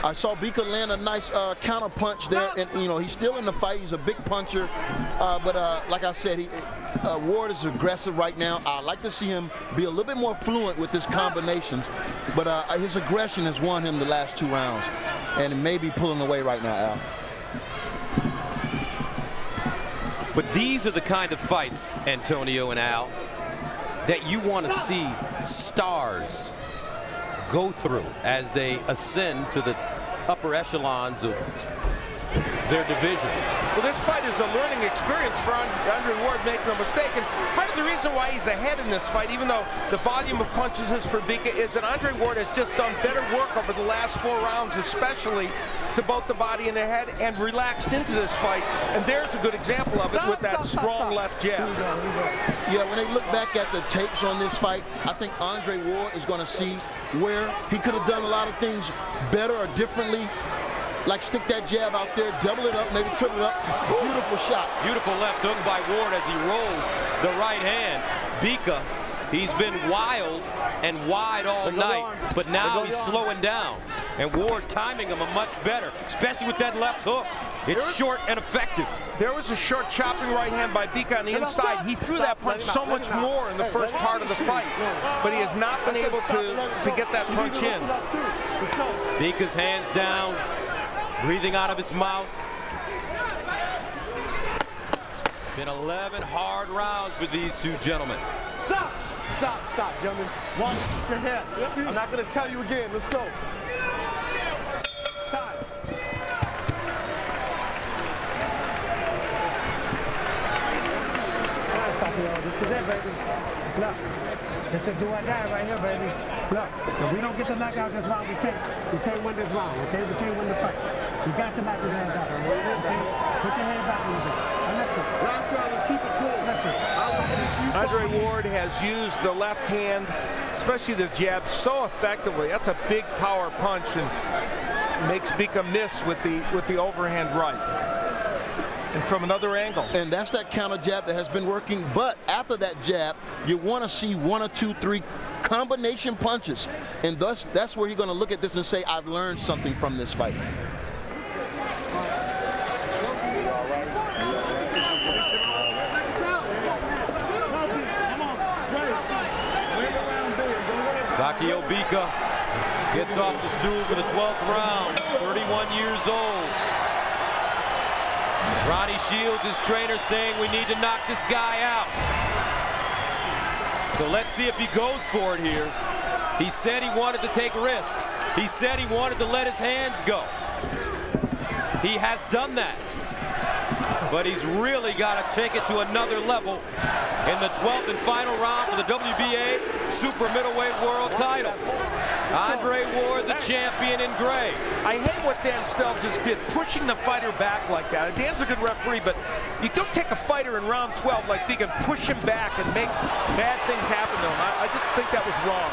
I saw Bika land a nice counter punch there, and you know he's still in the fight. He's a big puncher, but like I said, Ward is aggressive right now. I'd like to see him be a little bit more fluent with his combinations, but his aggression has won him the last 2 rounds, and it may be pulling away right now, Al. But these are the kind of fights, Antonio and Al, that you want to see stars go through as they ascend to the upper echelons of their division. Well, this fight is a learning experience for Andre Ward, make no mistake. And part of the reason why he's ahead in this fight, even though the volume of punches is for Bika, is that Andre Ward has just done better work over the last 4 rounds, especially to both the body and the head, and relaxed into this fight. And there's a good example of it with that strong left jab. Yeah, when they look back at the tapes on this fight, I think Andre Ward is going to see where he could have done a lot of things better or differently. Like stick that jab out there, double it up, maybe triple it up. Beautiful shot. Beautiful left hook by Ward as he rolled the right hand. Bika, he's been wild and wide all night, but now he's slowing down. And Ward timing him much better, especially with that left hook. It's short and effective. There was a short chopping right hand by Bika on the inside. He threw that punch so much more in the first part of the fight, but he has not been able to get that punch in. Bika's hands down, breathing out of his mouth. Been 11 hard rounds for these 2 gentlemen. Stop, gentlemen. One to head. I'm not going to tell you again. Let's go. Time. All right, Sakio, this is it, baby. Look, this is do or die right here, baby. Look, if we don't get the knockout this round, we can't win this round, okay? We can't win the fight. You got to knock his hands out. Okay? Put your hand back a little bit. And listen. Last round, let's keep it cool. Listen. Andre Ward has used the left hand, especially the jab, so effectively. That's a big power punch and makes Bika miss with the overhand right. And from another angle. And that's that counter jab that has been working. But after that jab, you want to see 1 or 2, 3 combination punches. And thus, that's where you're going to look at this and say, I've learned something from this fight. Sakio Bika gets off the stool for the 12th round, 31 years old. Ronnie Shields, his trainer, saying we need to knock this guy out. So let's see if he goes for it here. He said he wanted to take risks. He said he wanted to let his hands go. He has done that. But he's really got to take it to another level in the 12th and final round for the WBA Super Middleweight World title. Andre Ward, the champion in gray. I hate what Dan Stell just did, pushing the fighter back like that. Dan's a good referee, but you don't take a fighter in round 12 like he can push him back and make bad things happen to him. I just think that was wrong.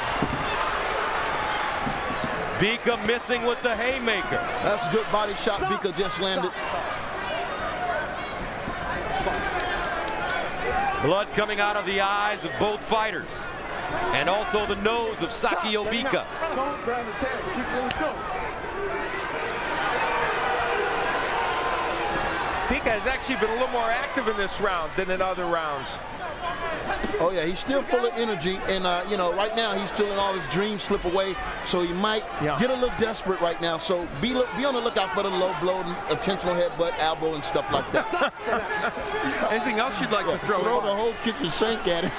Bika missing with the haymaker. That's a good body shot Bika just landed. Blood coming out of the eyes of both fighters. And also the nose of Sakio Bika. Don't grab his head. Let's go. Bika has actually been a little more active in this round than in other rounds. Oh yeah, he's still full of energy, and you know, right now he's feeling all his dreams slip away, so he might get a little desperate right now. So be on the lookout for the low blow, intentional headbutt, elbow, and stuff like that. Anything else you'd like to throw? Throw the whole kitchen sink at him.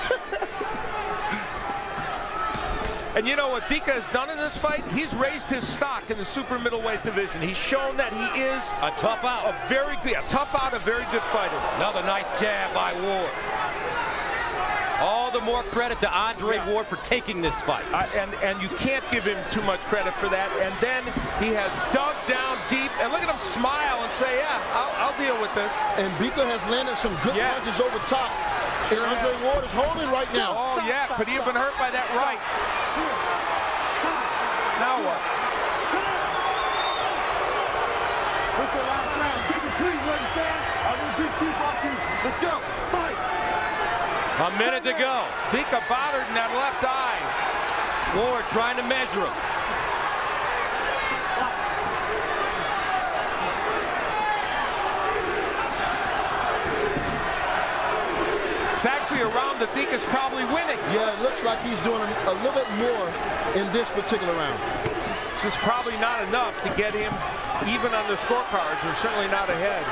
And you know what Bika has done in this fight? He's raised his stock in the super middleweight division. He's shown that he is a tough out. A very good fighter. Another nice jab by Ward. All the more credit to Andre Ward for taking this fight. And you can't give him too much credit for that. And then he has dug down deep. And look at him smile and say, yeah, I'll deal with this. And Bika has landed some good punches over top. And Andre Ward is holding right now. Oh, yeah. Could he have been hurt by that right? Now what? This is the last round. Keep it clean, you understand? I will do keep up. Let's go. Fight. A minute to go. Bika bothered in that left eye. Ward trying to measure him. It's actually a round that Bika's probably winning. Yeah, it looks like he's doing a little bit more in this particular round. This is probably not enough to get him even on the scorecards, or certainly not ahead.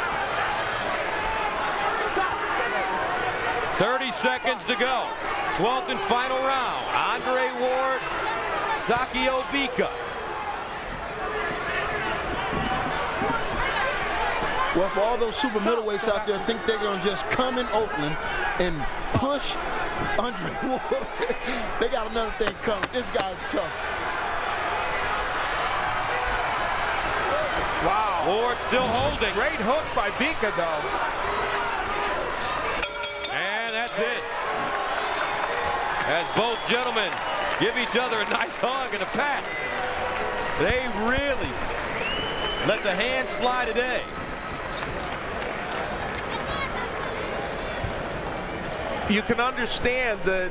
30 seconds to go. 12th and final round. Andre Ward, Sakio Bika. Well, for all those super middleweights out there, think they're going to just come in Oakland and push Andre Ward. They got another thing coming. This guy's tough. Wow. Ward still holding. Great hook by Bika, though. And that's it. As both gentlemen give each other a nice hug and a pat. They really let the hands fly today. You can understand the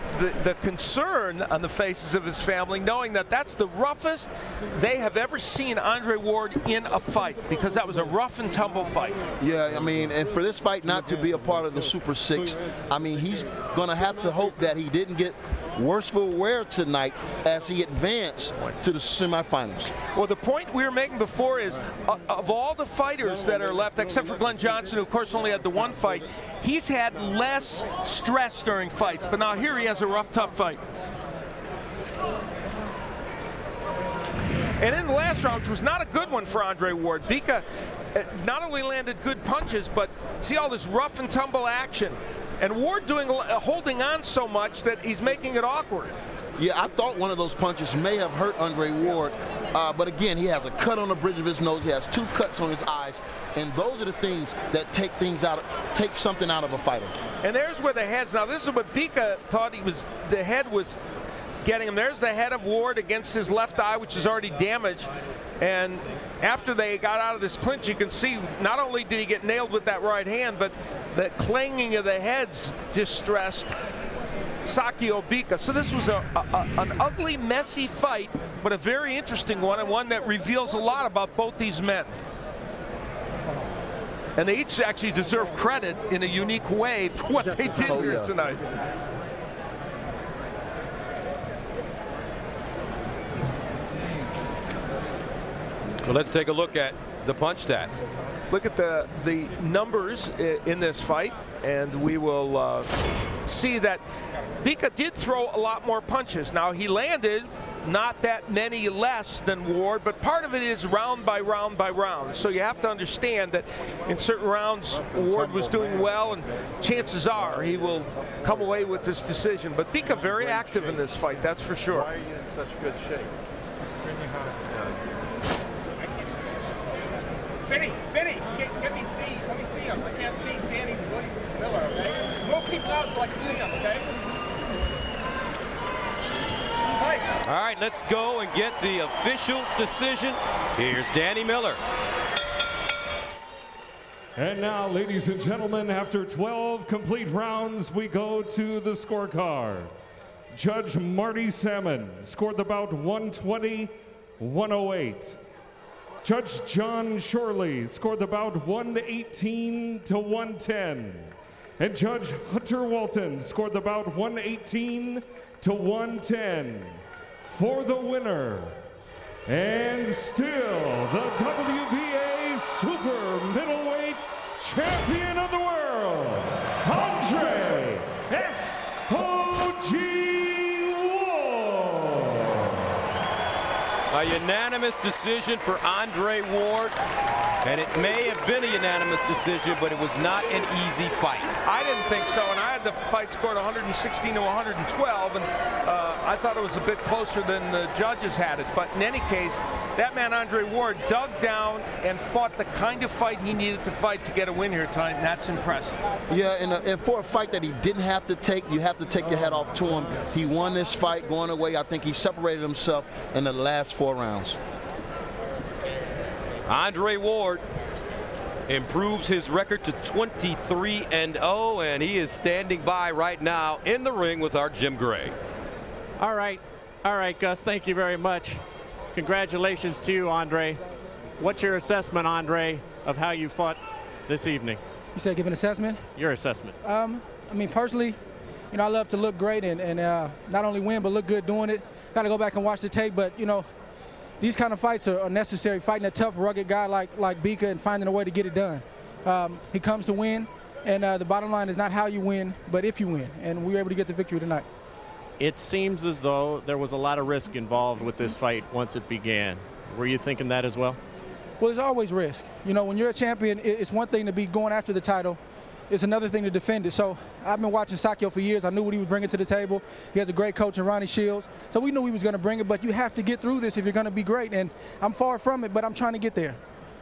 concern on the faces of his family, knowing that that's the roughest they have ever seen Andre Ward in a fight, because that was a rough and tumble fight. Yeah, I mean, and for this fight not to be a part of the Super 6, I mean, he's going to have to hope that he didn't get worse for wear tonight as he advanced to the semifinals. Well, the point we were making before is, of all the fighters that are left, except for Glenn Johnson, who of course only had the one fight, he's had less stress during fights. But now here he has a rough, tough fight. And in the last round, which was not a good one for Andre Ward, Bika not only landed good punches, but see all this rough and tumble action. And Ward holding on so much that he's making it awkward. Yeah, I thought one of those punches may have hurt Andre Ward, but again, he has a cut on the bridge of his nose. He has 2 cuts on his eyes, and those are the things that take something out of a fighter. And there's where the head's. Now, this is what Bika thought the head was getting him. There's the head of Ward against his left eye, which is already damaged. And after they got out of this clinch, you can see not only did he get nailed with that right hand, but the clanging of the heads distressed Sakio Bika. So this was an ugly, messy fight, but a very interesting one, and one that reveals a lot about both these men. And they each actually deserve credit in a unique way for what they did here tonight. So let's take a look at the punch stats. Look at the numbers in this fight, and we will see that Bika did throw a lot more punches. Now, he landed not that many less than Ward, but part of it is round by round by round. So you have to understand that in certain rounds, Ward was doing well, and chances are he will come away with this decision. But Bika very active in this fight, that's for sure. Why are you in such good shape? Benny, let me see him. I can't see Danny Miller, okay? Move people out so I can see him, okay? All right, let's go and get the official decision. Here's Danny Miller. And now, ladies and gentlemen, after 12 complete rounds, we go to the scorecard. Judge Marty Salmon scored the bout 120-108. Judge John Shorley scored the bout 118-110. And Judge Hunter Walton scored the bout 118-110. For the winner, and still the WBA Super Middleweight Champion of the World, Andre S.O.G. Ward. A unanimous decision for Andre Ward. And it may have been a unanimous decision, but it was not an easy fight. I didn't think so, and I had the fight scored 116 to 112, and I thought it was a bit closer than the judges had it. But in any case, that man Andre Ward dug down and fought the kind of fight he needed to fight to get a win here tonight, and that's impressive. Yeah, and for a fight that he didn't have to take, you have to take your hat off to him. He won this fight going away. I think he separated himself in the last 4 rounds. Andre Ward improves his record to 23-0, and he is standing by right now in the ring with our Jim Gray. All right, Gus, thank you very much. Congratulations to you, Andre. What's your assessment, Andre, of how you fought this evening? You said give an assessment? Your assessment. I mean, personally, you know, I love to look great and not only win, but look good doing it. Got to go back and watch the tape, but, you know, these kind of fights are necessary, fighting a tough, rugged guy like Bika and finding a way to get it done. He comes to win, and the bottom line is not how you win, but if you win, and we were able to get the victory tonight. It seems as though there was a lot of risk involved with this fight once it began. Were you thinking that as well? Well, there's always risk. You know, when you're a champion, it's one thing to be going after the title. It's another thing to defend it. So I've been watching Sakio for years. I knew what he was bringing to the table. He has a great coach in Ronnie Shields. So we knew he was going to bring it, but you have to get through this if you're going to be great. And I'm far from it, but I'm trying to get there.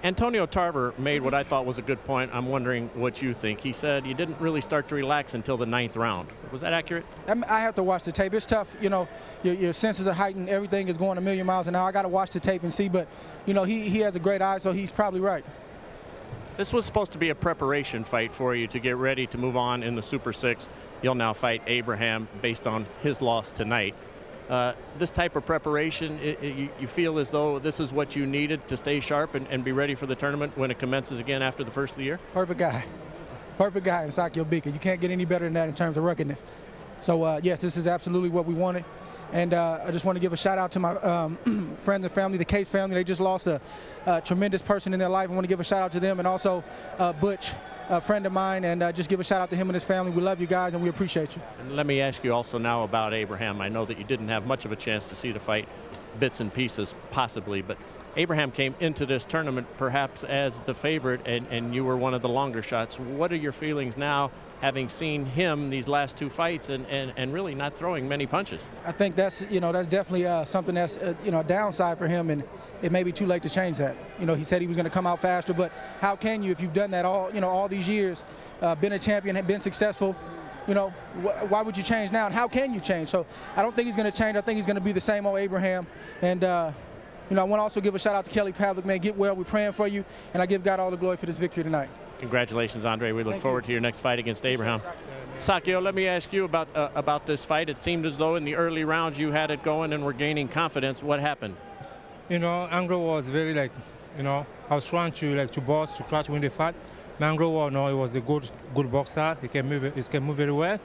Antonio Tarver made what I thought was a good point. I'm wondering what you think. He said you didn't really start to relax until the 9th round. Was that accurate? I have to watch the tape. It's tough. You know, your senses are heightened. Everything is going a million miles an hour. I got to watch the tape and see. But, you know, he has a great eye, so he's probably right. This was supposed to be a preparation fight for you to get ready to move on in the Super 6. You'll now fight Abraham based on his loss tonight. This type of preparation, you feel as though this is what you needed to stay sharp and be ready for the tournament when it commences again after the first of the year? Perfect guy in Sakio Bika. You can't get any better than that in terms of ruggedness. So, yes, this is absolutely what we wanted. And I just want to give a shout out to my friends and family, the Case family. They just lost a tremendous person in their life. I want to give a shout out to them, and also Butch, a friend of mine, and just give a shout out to him and his family. We love you guys, and we appreciate you. And let me ask you also now about Abraham. I know that you didn't have much of a chance to see the fight, bits and pieces possibly, but Abraham came into this tournament perhaps as the favorite, and you were one of the longer shots. What are your feelings now, having seen him these last 2 fights and really not throwing many punches? I think that's definitely something that's a downside for him, and it may be too late to change that. You know, he said he was going to come out faster, but how can you if you've done that all these years, been a champion, have been successful? You know, why would you change now, and how can you change? So I don't think he's going to change. I think he's going to be the same old Abraham, and you know, I want to also give a shout out to Kelly Pavlik, man. Get well. We're praying for you, and I give God all the glory for this victory tonight. Congratulations, Andre. We look forward to your next fight against Abraham. Sakio, let me ask you about this fight. It seemed as though in the early rounds you had it going and were gaining confidence. What happened? You know, Andre was very I was trying to box to try to win the fight. Andre was, he was a good boxer. He can move very well,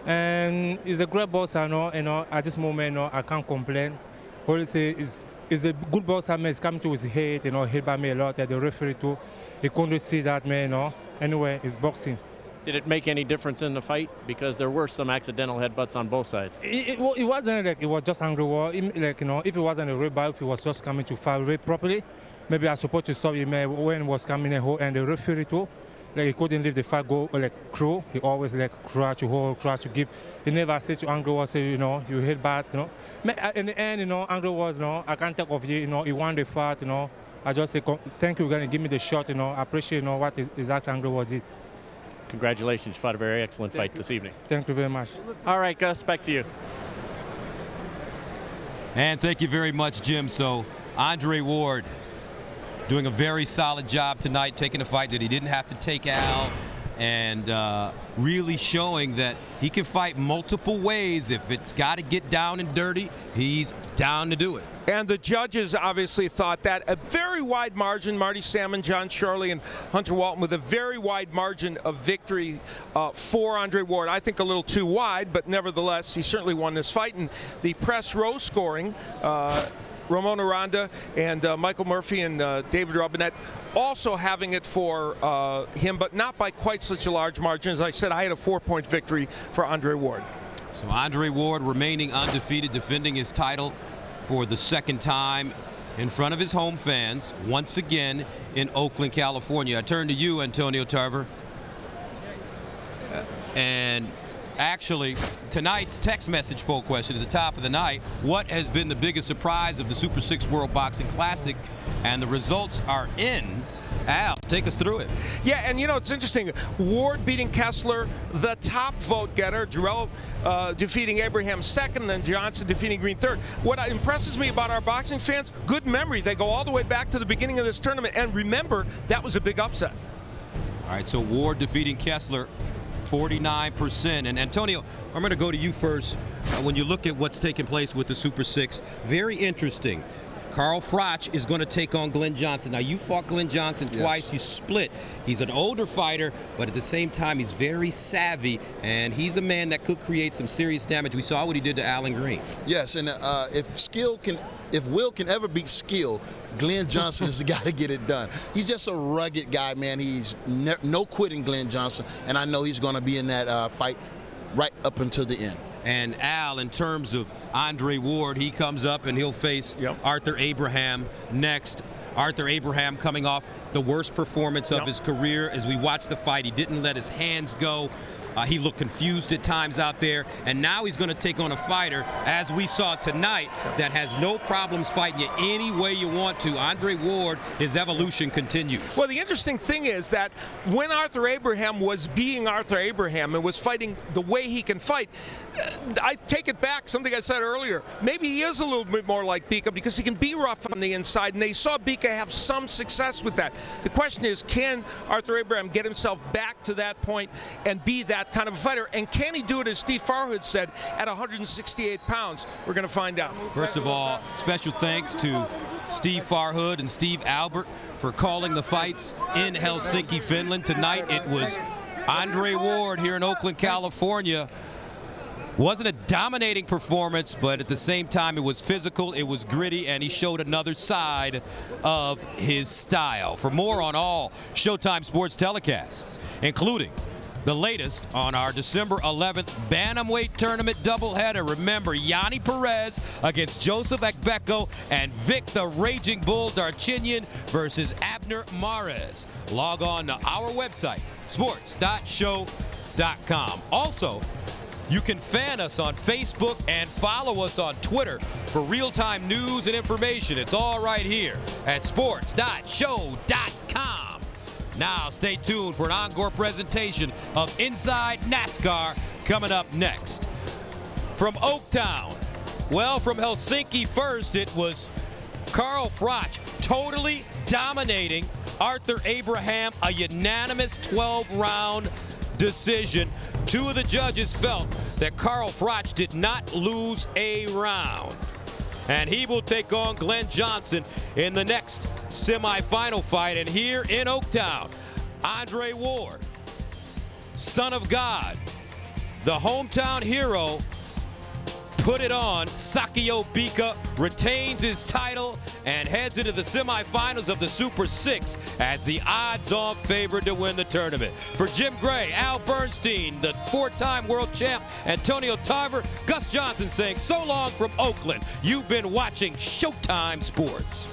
and he's a great boxer. At this moment, I can't complain. All I say is the good boxer, man, is coming to his head, hit by me a lot. At the referee too, he couldn't see that, man. Anyway, it's boxing. Did it make any difference in the fight? Because there were some accidental headbutts on both sides. It wasn't like it was just Andre Ward. If it wasn't a red ball, if he was just coming to fight red properly, maybe I was supposed to stop him when he was coming and the referee too. He couldn't leave the fight go through. He always try to hold, try to give. He never said to Andre Ward, say, you hit bad, In the end, Andre Ward, I can't take off you, he won the fight, I just say, thank you, going to give me the shot, I appreciate, what exactly Andre Ward did. Congratulations, you fought a very excellent fight this evening. Thank you very much. All right, Gus, back to you. And thank you very much, Jim. So, Andre Ward doing a very solid job tonight, taking a fight that he didn't have to take out, and really showing that he can fight multiple ways. If it's got to get down and dirty, he's down to do it. And the judges obviously thought that a very wide margin, Marty Salmon, John Charley, and Hunter Walton, with a very wide margin of victory for Andre Ward. I think a little too wide, but nevertheless, he certainly won this fight. And the press row scoring, Ramon Aranda and Michael Murphy and David Robinette also having it for him, but not by quite such a large margin. As I said, I had a 4-point victory for Andre Ward. So Andre Ward remaining undefeated, defending his title for the second time in front of his home fans once again in Oakland, California. I turn to you, Antonio Tarver. And actually, tonight's text message poll question at the top of the night, what has been the biggest surprise of the Super 6 World Boxing Classic? And the results are in. Al, take us through it. Yeah, and you know, it's interesting. Ward beating Kessler, the top vote getter. Jarrell defeating Abraham second, and then Johnson defeating Green third. What impresses me about our boxing fans, good memory. They go all the way back to the beginning of this tournament. And remember, that was a big upset. All right, so Ward defeating Kessler, 49%. And Antonio, I'm going to go to you first. When you look at what's taking place with the Super 6, very interesting. Carl Froch is going to take on Glenn Johnson. Now, you fought Glenn Johnson twice. You split. He's an older fighter, but at the same time, he's very savvy, and he's a man that could create some serious damage. We saw what he did to Alan Green. Yes, and if will can ever beat skill, Glenn Johnson is the guy to get it done. He's just a rugged guy, man. He's no quitting, Glenn Johnson, and I know he's going to be in that fight right up until the end. And Al, in terms of Andre Ward, he comes up and he'll face Arthur Abraham next. Arthur Abraham coming off the worst performance of his career. As we watch the fight, he didn't let his hands go. He looked confused at times out there, and now he's going to take on a fighter, as we saw tonight, that has no problems fighting you any way you want to. Andre Ward, his evolution continues. Well, the interesting thing is that when Arthur Abraham was being Arthur Abraham and was fighting the way he can fight, I take it back, something I said earlier. Maybe he is a little bit more like Bika because he can be rough on the inside, and they saw Bika have some success with that. The question is, can Arthur Abraham get himself back to that point and be that kind of a fighter? And can he do it, as Steve Farhood said, at 168 pounds? We're going to find out. First of all, special thanks to Steve Farhood and Steve Albert for calling the fights in Helsinki, Finland. Tonight it was Andre Ward here in Oakland, California. Wasn't a dominating performance, but at the same time, it was physical, it was gritty, and he showed another side of his style. For more on all Showtime Sports telecasts, including the latest on our December 11th Bantamweight Tournament doubleheader. Remember, Yanni Perez against Joseph Akbeko and Vic the Raging Bull Darchinyan versus Abner Mares. Log on to our website, sports.show.com. Also, you can fan us on Facebook and follow us on Twitter for real-time news and information. It's all right here at sports.show.com. Now, stay tuned for an encore presentation of Inside NASCAR coming up next. From Oaktown, well, from Helsinki first, it was Carl Froch totally dominating Arthur Abraham, a unanimous 12-round decision. Two of the judges felt that Carl Froch did not lose a round. And he will take on Glenn Johnson in the next semifinal fight. And here in Oaktown, Andre Ward, son of God, the hometown hero, put it on. Sakio Bika retains his title and heads into the semifinals of the Super 6 as the odds-on favorite to win the tournament. For Jim Gray, Al Bernstein, the four-time world champ, Antonio Tarver, Gus Johnson saying so long from Oakland. You've been watching Showtime Sports.